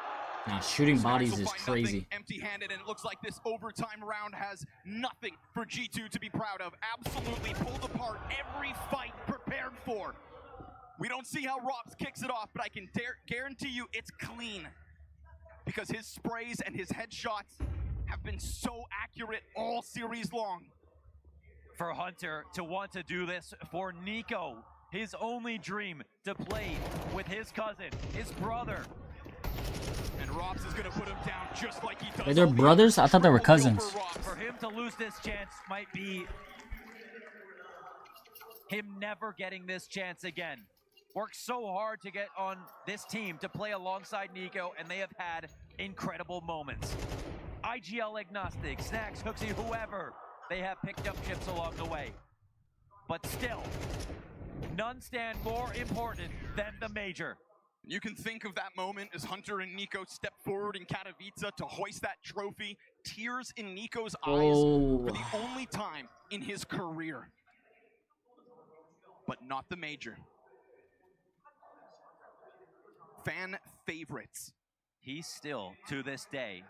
Speaker 2: Nah, shooting
Speaker 4: Snags
Speaker 2: bodies
Speaker 4: will
Speaker 2: is
Speaker 4: find
Speaker 2: crazy.
Speaker 4: nothing, empty-handed, and it looks like this overtime round has nothing for G2 to be proud of. Absolutely pulled apart every fight prepared for. We don't see how Robs kicks it off, but I can guarantee you it's clean, because his sprays and his headshots have been so accurate all series long.
Speaker 1: For Hunter to want to do this for Nico, his only dream to play with his cousin, his brother.
Speaker 4: And Robs is going to put him down just like he does.
Speaker 2: Wait, they're
Speaker 4: all the
Speaker 2: brothers? I thought they were
Speaker 4: triple kill
Speaker 2: cousins.
Speaker 4: for Robs.
Speaker 1: For him to lose this chance might be him never getting this chance again. Worked so hard to get on this team to play alongside Nico, and they have had incredible moments. IGL agnostic, Snacks, Hooksy, whoever, they have picked up chips along the way. But still, none stand more important than the major.
Speaker 4: You can think of that moment as Hunter and Nico step forward in Katowice to hoist that trophy. Tears in Nico's eyes
Speaker 2: Oh.
Speaker 4: for the only time in his career. But not the major. Fan favorites.
Speaker 1: He still, to this day,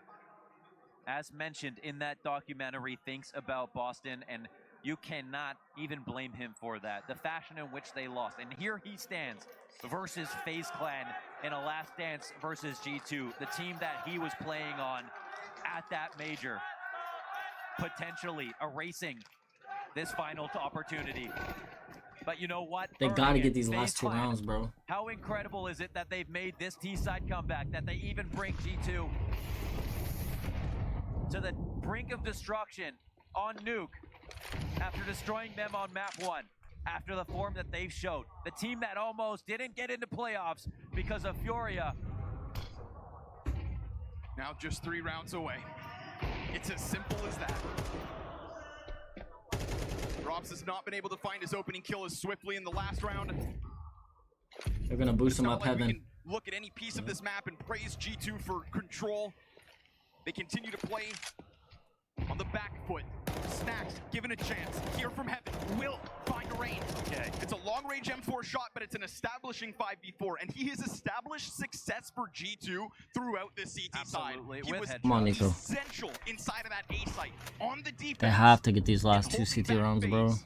Speaker 1: as mentioned in that documentary, thinks about Boston, and you cannot even blame him for that. The fashion in which they lost. And here he stands versus FaZe Clan in a last dance versus G2, the team that he was playing on at that major, potentially erasing this final opportunity. But you know what?
Speaker 2: They
Speaker 1: Earning
Speaker 2: gotta
Speaker 1: it,
Speaker 2: get these
Speaker 1: FaZe
Speaker 2: last 2
Speaker 1: Clan.
Speaker 2: rounds, bro.
Speaker 1: How incredible is it that they've made this T-side comeback, that they even bring G2 to the brink of destruction on Nuke after destroying them on map 1, after the form that they've showed. The team that almost didn't get into playoffs because of Furia.
Speaker 4: Now just 3 rounds away. It's as simple as that. Robs has not been able to find his opening kill as swiftly in the last round.
Speaker 2: They're gonna boost
Speaker 4: It's
Speaker 2: him
Speaker 4: not
Speaker 2: up
Speaker 4: like we
Speaker 2: heaven.
Speaker 4: can look at any piece of this map and praise G2 for control. They continue to play on the back foot. Snacks given a chance. Here from heaven will find a range.
Speaker 1: Okay.
Speaker 4: It's a long-range M4 shot, but it's an establishing 5v4, and he has established success for G2 throughout this CT
Speaker 1: Absolutely,
Speaker 4: side. He
Speaker 1: with
Speaker 4: was
Speaker 1: headshots.
Speaker 2: Come on, Nico.
Speaker 4: essential inside of that A site on the defense.
Speaker 2: They have to get these last 2
Speaker 4: and
Speaker 2: CT
Speaker 4: holding back
Speaker 2: rounds, bro.
Speaker 4: FaZe.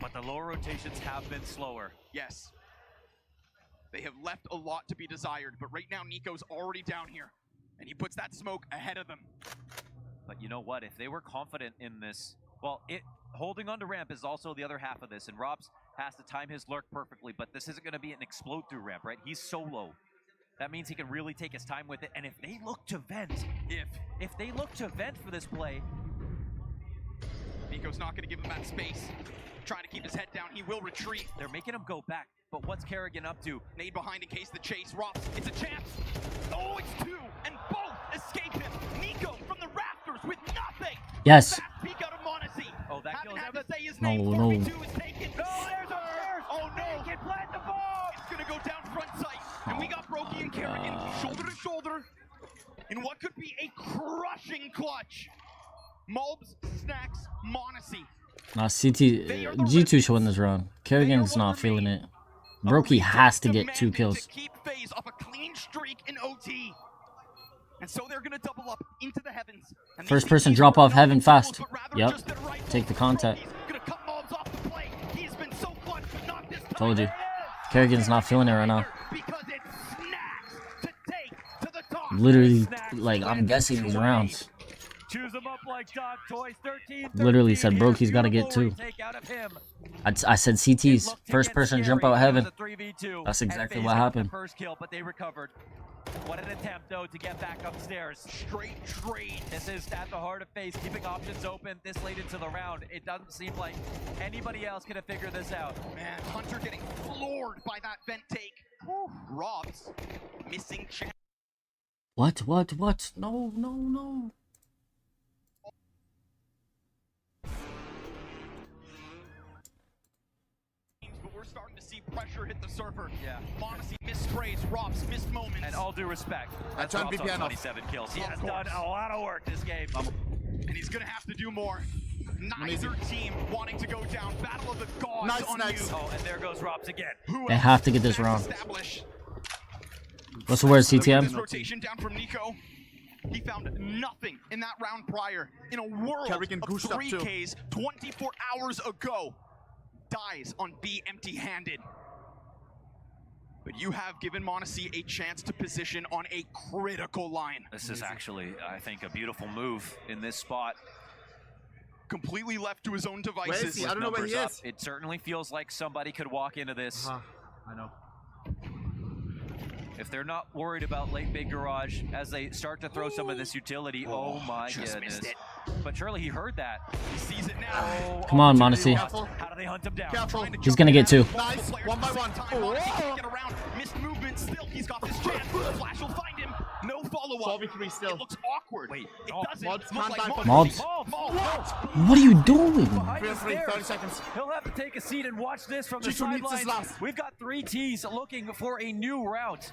Speaker 1: But the lower rotations have been slower.
Speaker 4: Yes. They have left a lot to be desired, but right now Nico's already down here, and he puts that smoke ahead of them.
Speaker 1: But you know what? If they were confident in this, well, holding on to ramp is also the other half of this, and Robs has to time his lurk perfectly, but this isn't going to be an explode through ramp, right? He's solo. That means he can really take his time with it, and if they look to vent, if they look to vent for this play,
Speaker 4: Nico's not going to give him that space. Trying to keep his head down, he will retreat.
Speaker 1: they're making him go back, but what's Kerrigan up to?
Speaker 4: Nade behind in case the chase. Robs, it's a chance. Oh, it's two, and both escape him. Nico from the rafters with nothing.
Speaker 2: Yes.
Speaker 4: Fast peek out of Monacy.
Speaker 1: Oh, that
Speaker 4: Haven't
Speaker 1: kills
Speaker 4: had
Speaker 1: him.
Speaker 4: to say his
Speaker 2: No,
Speaker 4: name.
Speaker 2: no.
Speaker 4: 42 is taken. No, there's a first. Oh no.
Speaker 1: He can plant the bomb.
Speaker 4: It's gonna go down front sight, and we got Brokey and Kerrigan shoulder to shoulder in what could be a crushing clutch. Mulbs, Snacks, Monacy.
Speaker 2: Nah, G2 should win this round. Kerrigan's not feeling it. Brokey has to get 2 kills.
Speaker 4: To keep FaZe off a clean streak in OT. And so they're gonna double up into the heavens. And
Speaker 2: First
Speaker 4: these
Speaker 2: person
Speaker 4: teams
Speaker 2: drop
Speaker 4: are
Speaker 2: off
Speaker 4: not
Speaker 2: heaven
Speaker 4: tools,
Speaker 2: fast.
Speaker 4: but rather
Speaker 2: Yep.
Speaker 4: just their rifles.
Speaker 2: Take the contact.
Speaker 4: Brokey's gonna cut Mulbs off the play. He's been so clutch, but not this time.
Speaker 2: Told you. Kerrigan's not feeling it right now.
Speaker 4: Because it's Snacks to take to the top.
Speaker 2: Literally, like, I'm guessing these rounds.
Speaker 1: Choose him up like dog toys. 13.
Speaker 2: Literally said Brokey's got to get 2.
Speaker 1: Take out of him.
Speaker 2: I said CT's. First person jump out heaven. That's exactly what happened.
Speaker 1: First kill, but they recovered. What an attempt, though, to get back upstairs.
Speaker 4: Straight trade.
Speaker 1: This is at the heart of FaZe, keeping options open this late into the round. It doesn't seem like anybody else could have figured this out.
Speaker 4: Man, Hunter getting floored by that vent take. Robs missing chance.
Speaker 2: What? No.
Speaker 4: But we're starting to see pressure hit the server.
Speaker 1: Yeah.
Speaker 4: Monacy missed sprays, Robs missed moments.
Speaker 1: And all due respect,
Speaker 3: I
Speaker 1: that's
Speaker 3: turned
Speaker 1: Robs on
Speaker 3: VPN off.
Speaker 1: 27 kills. He
Speaker 3: Of
Speaker 1: has
Speaker 3: course.
Speaker 1: done a lot of work this game.
Speaker 4: And he's gonna have to do more. Neither team wanting to go down. Battle of the gods
Speaker 3: Nice,
Speaker 4: on
Speaker 3: nice.
Speaker 4: you.
Speaker 1: Oh, and there goes Robs again.
Speaker 4: Who
Speaker 2: They
Speaker 4: else?
Speaker 2: have to get this
Speaker 4: Snacks
Speaker 2: round.
Speaker 4: establish.
Speaker 2: What's the word,
Speaker 4: This
Speaker 2: CTM?
Speaker 4: rotation down from Nico. He found nothing in that round prior. In a world
Speaker 3: Kerrigan
Speaker 4: of
Speaker 3: goosed up too.
Speaker 4: 3Ks 24 hours ago. Dies on B empty-handed. But you have given Monacy a chance to position on a critical line.
Speaker 1: This is actually, I think, a beautiful move in this spot.
Speaker 4: Completely left to his own
Speaker 3: Where
Speaker 4: devices.
Speaker 3: is he? I don't know where he
Speaker 1: Numbers up.
Speaker 3: is.
Speaker 1: It certainly feels like somebody could walk into this.
Speaker 3: I know.
Speaker 1: If they're not worried about late big garage as they start to throw some of this utility, oh my
Speaker 4: just
Speaker 1: goodness.
Speaker 4: missed it.
Speaker 1: But surely he heard that.
Speaker 4: He sees it now.
Speaker 1: Oh,
Speaker 2: Come on,
Speaker 1: opportunity
Speaker 2: Monacy.
Speaker 1: lost.
Speaker 3: Careful.
Speaker 1: How do they hunt him down?
Speaker 3: Careful.
Speaker 4: Trying to
Speaker 2: He's
Speaker 4: jump
Speaker 2: gonna
Speaker 4: in
Speaker 2: get
Speaker 4: at
Speaker 2: 2.
Speaker 4: both
Speaker 3: Nice.
Speaker 4: players
Speaker 3: One by
Speaker 4: at the
Speaker 3: one.
Speaker 4: same time.
Speaker 3: Oh,
Speaker 4: Monacy
Speaker 3: whoa.
Speaker 4: can't get around. Missed movement still. He's got this chance. Flash will find him. No follow-up.
Speaker 3: 4v3 still.
Speaker 4: It looks awkward.
Speaker 1: Wait,
Speaker 4: It
Speaker 1: oh,
Speaker 4: doesn't
Speaker 3: Mobs
Speaker 4: look
Speaker 3: can't
Speaker 4: like
Speaker 3: die for
Speaker 2: Mobs.
Speaker 4: Mobs.
Speaker 2: What are you doing?
Speaker 1: Behind
Speaker 3: Feel
Speaker 1: the
Speaker 3: free,
Speaker 1: stairs.
Speaker 3: 30 seconds.
Speaker 1: He'll have to take a seat and watch this from the
Speaker 3: G2 needs his
Speaker 1: sidelines.
Speaker 3: last.
Speaker 1: We've got 3 Ts looking for a new route.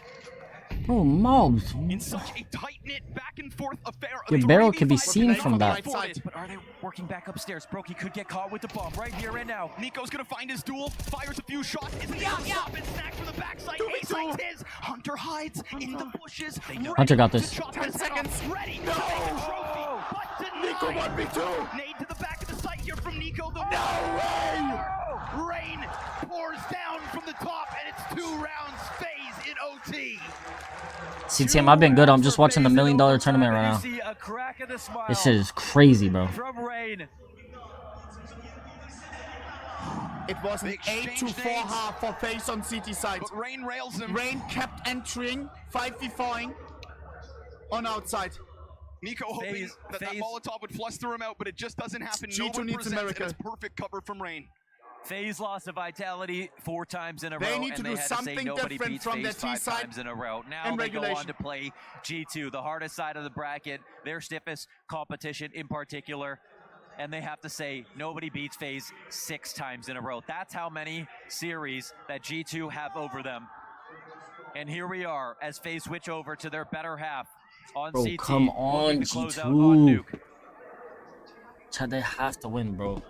Speaker 2: Bro, mobs.
Speaker 4: In such a tight-knit back-and-forth affair.
Speaker 2: Your barrel can be
Speaker 4: 3v5
Speaker 2: seen
Speaker 4: okay,
Speaker 2: from that.
Speaker 4: right side.
Speaker 1: But are they working back upstairs? Brokey could get caught with the bomb right here and now.
Speaker 4: Nico's gonna find his duel, fires a few shots, isn't able to stop it, Snacks from the backside, ace sights his, Hunter hides in the bushes,
Speaker 2: Hunter got this.
Speaker 4: 10 seconds, ready to take a trophy, but denied.
Speaker 3: Nico 1v2.
Speaker 4: Nade to the back of the site here from Nico, the
Speaker 3: No way!
Speaker 4: rain pours down from the top, and it's 2 rounds, FaZe in OT.
Speaker 2: CTM, I've been good. I'm just watching the $1 million tournament right now.
Speaker 1: See a crack of the smile
Speaker 2: This shit is crazy, bro.
Speaker 1: from Rain.
Speaker 3: It was an
Speaker 4: They exchanged
Speaker 3: 8-4
Speaker 4: nades.
Speaker 3: half for FaZe on CT side.
Speaker 4: But Rain rails him.
Speaker 3: Rain kept entering, 5v4ing on outside.
Speaker 4: Nico hoping
Speaker 1: FaZe-
Speaker 4: that
Speaker 1: FaZe-
Speaker 4: Molotov would fluster him out, but it just doesn't happen. No
Speaker 3: G2
Speaker 4: one
Speaker 3: needs a
Speaker 4: presents, and
Speaker 3: miracle.
Speaker 4: it's perfect cover from Rain.
Speaker 1: FaZe lost of vitality 4 times in a
Speaker 3: They
Speaker 1: row,
Speaker 3: need
Speaker 1: and
Speaker 3: to
Speaker 1: they
Speaker 3: do
Speaker 1: had to say
Speaker 3: something
Speaker 1: nobody
Speaker 3: different
Speaker 1: beats
Speaker 3: from
Speaker 1: FaZe
Speaker 3: their
Speaker 1: 5
Speaker 3: T-side
Speaker 1: times in a row. Now
Speaker 3: and
Speaker 1: they go on
Speaker 3: regulation.
Speaker 1: to play G2, the hardest side of the bracket, their stiffest competition in particular. And they have to say nobody beats FaZe 6 times in a row. That's how many series that G2 have over them. And here we are as FaZe switch over to their better half on
Speaker 2: Bro,
Speaker 1: CT.
Speaker 2: come
Speaker 1: looking
Speaker 2: on,
Speaker 1: to close out
Speaker 2: G2.
Speaker 1: on Nuke.
Speaker 2: Chad, they have to win, bro.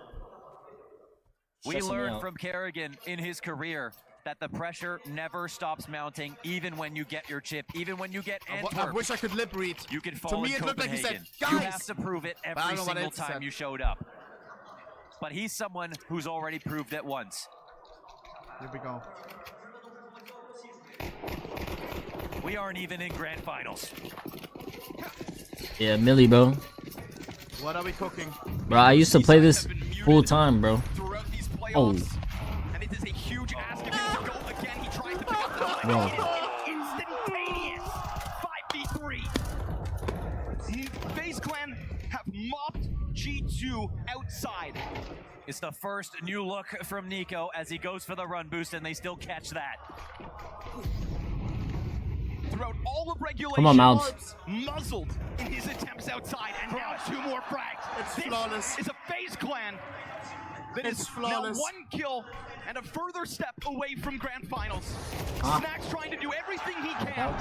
Speaker 1: We
Speaker 2: Stressing me
Speaker 1: learned
Speaker 2: out.
Speaker 1: from Kerrigan in his career that the pressure never stops mounting, even when you get your chip, even when you get
Speaker 3: I
Speaker 1: Antwerp.
Speaker 3: wish I could lip read.
Speaker 1: You can
Speaker 3: To
Speaker 1: fall
Speaker 3: me,
Speaker 1: in
Speaker 3: it looked like he said,
Speaker 1: Copenhagen. You
Speaker 3: "Guys!"
Speaker 1: have to prove it
Speaker 3: I
Speaker 1: every
Speaker 3: don't know what
Speaker 1: single
Speaker 3: else he
Speaker 1: time
Speaker 3: said.
Speaker 1: you showed up. But he's someone who's already proved it once.
Speaker 3: Here we go.
Speaker 1: We aren't even in grand finals.
Speaker 2: Yeah, Millie, bro.
Speaker 3: What are we cooking?
Speaker 2: Bro, I used to play this full time, bro.
Speaker 4: Throughout these
Speaker 2: Oh.
Speaker 4: playoffs, and it is a huge ask of him to go again. He tries to pick up the
Speaker 2: Bro.
Speaker 4: It is an instantaneous 5v3. FaZe Clan have mopped G2 outside.
Speaker 1: It's the first new look from Nico as he goes for the run boost, and they still catch that.
Speaker 4: Throughout all of regulation,
Speaker 2: Come on, Mouths.
Speaker 4: muzzled in his attempts outside, and now 2 more frags.
Speaker 3: It's
Speaker 4: This
Speaker 3: flawless.
Speaker 4: is a FaZe Clan that
Speaker 3: It's
Speaker 4: is
Speaker 3: flawless.
Speaker 4: now 1 kill and a further step away from grand finals. Snack's trying to do everything he can.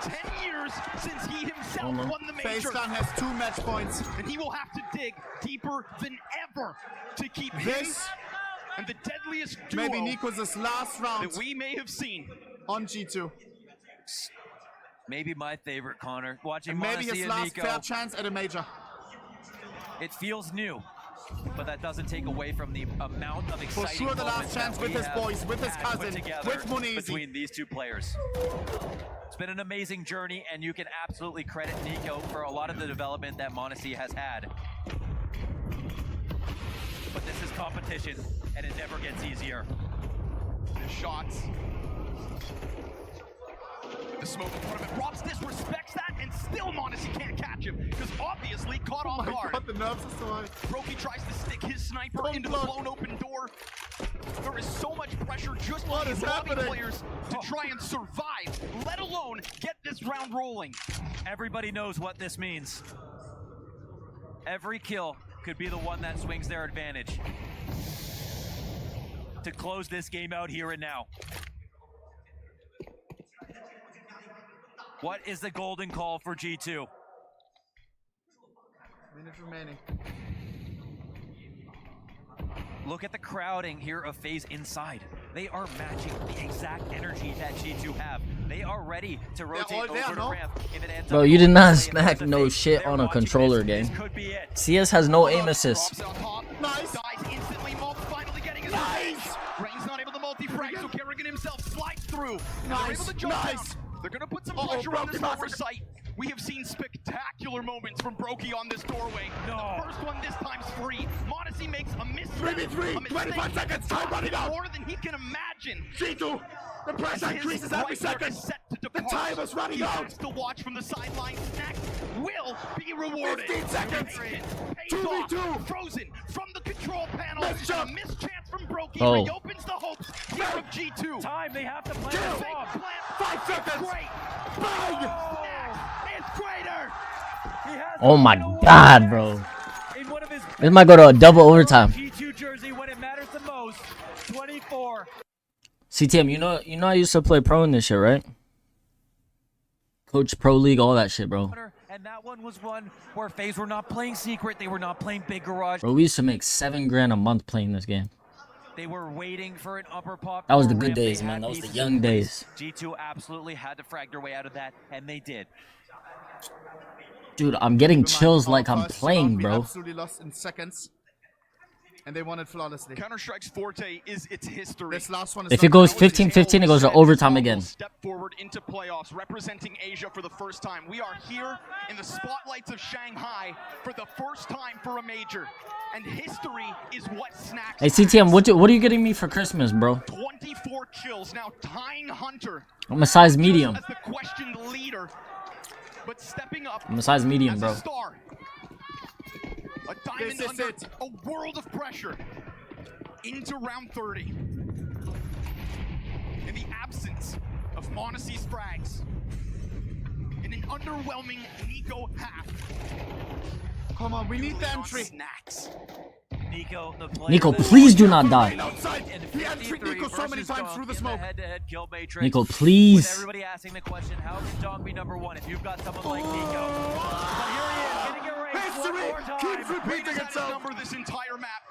Speaker 4: 10 years since he himself won the
Speaker 3: FaZe
Speaker 4: major,
Speaker 3: Clan has 2 match points.
Speaker 4: and he will have to dig deeper than ever to keep
Speaker 3: This
Speaker 4: him and the deadliest duo
Speaker 3: maybe Nikos' last round
Speaker 4: that we may have seen.
Speaker 3: on G2.
Speaker 1: Maybe my favorite, Connor. Watching
Speaker 3: And maybe
Speaker 1: Monacy
Speaker 3: his
Speaker 1: and
Speaker 3: last
Speaker 1: Nico,
Speaker 3: fair chance at a major.
Speaker 1: it feels new, but that doesn't take away from the amount of
Speaker 3: For
Speaker 1: exciting
Speaker 3: sure the last
Speaker 1: moments
Speaker 3: chance
Speaker 1: that
Speaker 3: with
Speaker 1: we
Speaker 3: his
Speaker 1: have
Speaker 3: boys, with his
Speaker 1: had put
Speaker 3: cousin,
Speaker 1: together
Speaker 3: with Munizi.
Speaker 1: between these 2 players. It's been an amazing journey, and you can absolutely credit Nico for a lot of the development that Monacy has had. But this is competition, and it never gets easier.
Speaker 4: The shots. The smoke in front of him. Robs disrespects that, and still Monacy can't catch him, because obviously caught off
Speaker 3: Oh my
Speaker 4: guard.
Speaker 3: god, the nerves are so high.
Speaker 4: Brokey tries to stick his sniper
Speaker 3: Don't
Speaker 4: into
Speaker 3: block.
Speaker 4: the blown open door. There is so much pressure just
Speaker 3: What
Speaker 4: on
Speaker 3: is
Speaker 4: these lobby
Speaker 3: happening?
Speaker 4: players to try and survive, let alone get this round rolling.
Speaker 1: Everybody knows what this means. Every kill could be the one that swings their advantage to close this game out here and now. What is the golden call for G2?
Speaker 3: Minute remaining.
Speaker 1: Look at the crowding here of FaZe inside. They are matching the exact energy that G2 have. They are ready to rotate
Speaker 3: all
Speaker 1: over
Speaker 3: there,
Speaker 1: to
Speaker 3: no?
Speaker 1: ramp if it ends
Speaker 2: Bro,
Speaker 1: up
Speaker 2: you did
Speaker 1: going
Speaker 2: not
Speaker 1: their way.
Speaker 2: smack
Speaker 1: If it's
Speaker 2: no
Speaker 1: FaZe,
Speaker 2: shit
Speaker 1: they're
Speaker 2: on a
Speaker 1: watching
Speaker 2: controller
Speaker 1: this.
Speaker 2: game.
Speaker 1: This could be it.
Speaker 2: CS has no aim assist.
Speaker 4: Drops on top.
Speaker 3: Nice.
Speaker 4: Dies instantly. Mob finally getting his
Speaker 3: Nice.
Speaker 4: Reigns not able to multi-frag, so Kerrigan himself slides through. And they're
Speaker 3: Nice.
Speaker 4: able to jump
Speaker 3: Nice.
Speaker 4: down. They're going to put some
Speaker 3: Uh-oh,
Speaker 4: pressure on
Speaker 3: Brokey
Speaker 4: this
Speaker 3: Massacre.
Speaker 4: oversight. We have seen spectacular moments from Brokey on this doorway.
Speaker 1: No.
Speaker 4: The first one this time's free. Monacy makes a misstep.
Speaker 3: 3v3,
Speaker 4: a mistake
Speaker 3: 25 seconds, time running out.
Speaker 4: More than he can imagine.
Speaker 3: G2, the pressure
Speaker 4: His
Speaker 3: increases every
Speaker 4: right foot
Speaker 3: second.
Speaker 4: is set to
Speaker 3: The
Speaker 4: depart.
Speaker 3: time is running
Speaker 4: He
Speaker 3: out.
Speaker 4: has to watch from the sidelines. Snack will be rewarded.
Speaker 3: 15 seconds.
Speaker 4: Pays
Speaker 3: 2v2.
Speaker 4: off. Frozen from the control panel.
Speaker 3: Missed shot.
Speaker 4: And a missed chance from Brokey
Speaker 2: Oh.
Speaker 4: reopens the hopes here of G2.
Speaker 1: Time, they have to play
Speaker 3: Kill.
Speaker 1: the
Speaker 4: Fake
Speaker 1: bomb.
Speaker 4: plant.
Speaker 3: 5 seconds.
Speaker 4: Great.
Speaker 3: Bang.
Speaker 4: Snack is greater.
Speaker 1: He has
Speaker 2: Oh
Speaker 1: the
Speaker 2: my
Speaker 1: final
Speaker 2: god,
Speaker 1: word
Speaker 2: bro.
Speaker 1: in one of his
Speaker 2: This might go to a double overtime.
Speaker 1: G2 jersey when it matters the most. 24.
Speaker 2: CTM, you know I used to play pro in this shit, right? Coach Pro League, all that shit, bro.
Speaker 1: And that one was one where FaZe were not playing secret. They were not playing big garage.
Speaker 2: Bro, we used to make $7 grand a month playing this game.
Speaker 1: They were waiting for an upper pop.
Speaker 2: That was the
Speaker 1: or
Speaker 2: good
Speaker 1: ramp. They
Speaker 2: days,
Speaker 1: had
Speaker 2: man. That was the
Speaker 1: pieces
Speaker 2: young
Speaker 1: in place.
Speaker 2: days.
Speaker 1: G2 absolutely had to frag their way out of that, and they did.
Speaker 2: Dude, I'm getting
Speaker 3: Remind
Speaker 2: chills
Speaker 3: our
Speaker 2: like I'm
Speaker 3: first
Speaker 2: playing,
Speaker 3: round, we
Speaker 2: bro.
Speaker 3: absolutely lost in seconds. And they won it flawlessly.
Speaker 4: Counter-Strike's forte is its history.
Speaker 3: This last one is
Speaker 2: If
Speaker 3: not
Speaker 2: it goes
Speaker 3: bad.
Speaker 2: 15-15, it goes to overtime again.
Speaker 4: Step forward into playoffs, representing Asia for the first time. We are here in the spotlights of Shanghai for the first time for a major, and history is what Snacks.
Speaker 2: Hey, CTM, what are you getting me for Christmas, bro?
Speaker 4: 24 kills now, tying Hunter
Speaker 2: I'm a size medium.
Speaker 4: as the questioned leader, but stepping up
Speaker 2: I'm a size medium,
Speaker 4: as
Speaker 2: bro.
Speaker 4: a star. A diamond
Speaker 3: This is
Speaker 4: under
Speaker 3: it.
Speaker 4: a world of pressure into round 30. In the absence of Monacy's frags, in an underwhelming Nico half.
Speaker 3: Come on, we need the
Speaker 4: on
Speaker 3: entry.
Speaker 4: Snacks.
Speaker 1: Nico, the player
Speaker 2: Nico,
Speaker 1: that-
Speaker 2: please do not die.
Speaker 3: Outside.
Speaker 1: in
Speaker 3: He entry
Speaker 1: 53
Speaker 3: Nico so many
Speaker 1: versus
Speaker 3: times
Speaker 1: Dunk
Speaker 3: through the
Speaker 1: in
Speaker 3: smoke.
Speaker 1: head-to-head kill matrix.
Speaker 2: Nico,
Speaker 1: With
Speaker 2: please.
Speaker 1: everybody asking the question, how can Dunk be number one if you've got someone like Nico? But here he is, getting erased one
Speaker 3: History
Speaker 1: more time.
Speaker 3: keeps repeating
Speaker 4: Greatest at his
Speaker 3: itself.
Speaker 4: number this entire map.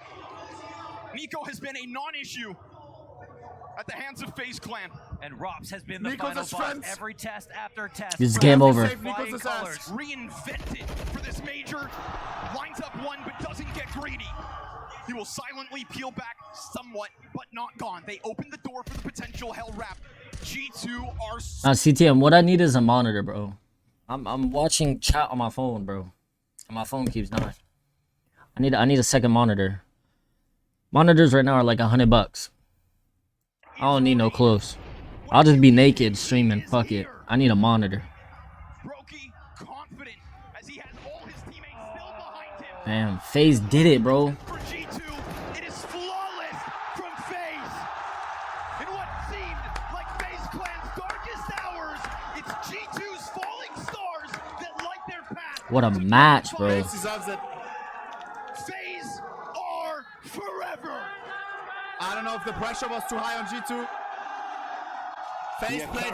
Speaker 4: Nico has been a non-issue at the hands of FaZe Clan.
Speaker 1: And Rops has been the
Speaker 3: Nico's
Speaker 1: final
Speaker 3: a
Speaker 1: boss
Speaker 3: strength.
Speaker 1: every test after test.
Speaker 2: This is game over.
Speaker 3: Save
Speaker 1: Flying
Speaker 3: Nico's
Speaker 1: colors.
Speaker 3: ass.
Speaker 4: Reinvented for this major. Lines up one, but doesn't get greedy. He will silently peel back somewhat, but not gone. They open the door for the potential hell wrap. G2 are
Speaker 2: Now, CTM, what I need is a monitor, bro. I'm watching chat on my phone, bro. And my phone keeps dying. I need a second monitor. Monitors right now are like $100. I don't need no clothes. I'll just be naked streaming. Fuck it. I need a monitor.
Speaker 4: Brokey confident as he has all his teammates still behind him.
Speaker 2: Damn, FaZe did it, bro.
Speaker 4: For G2, it is flawless from FaZe. In what seemed like FaZe Clan's darkest hours, it's G2's falling stars that light their path.
Speaker 2: What a match, bro.
Speaker 3: FaZe deserves it.
Speaker 4: FaZe are forever.
Speaker 3: I don't know if the pressure was too high on G2. FaZe played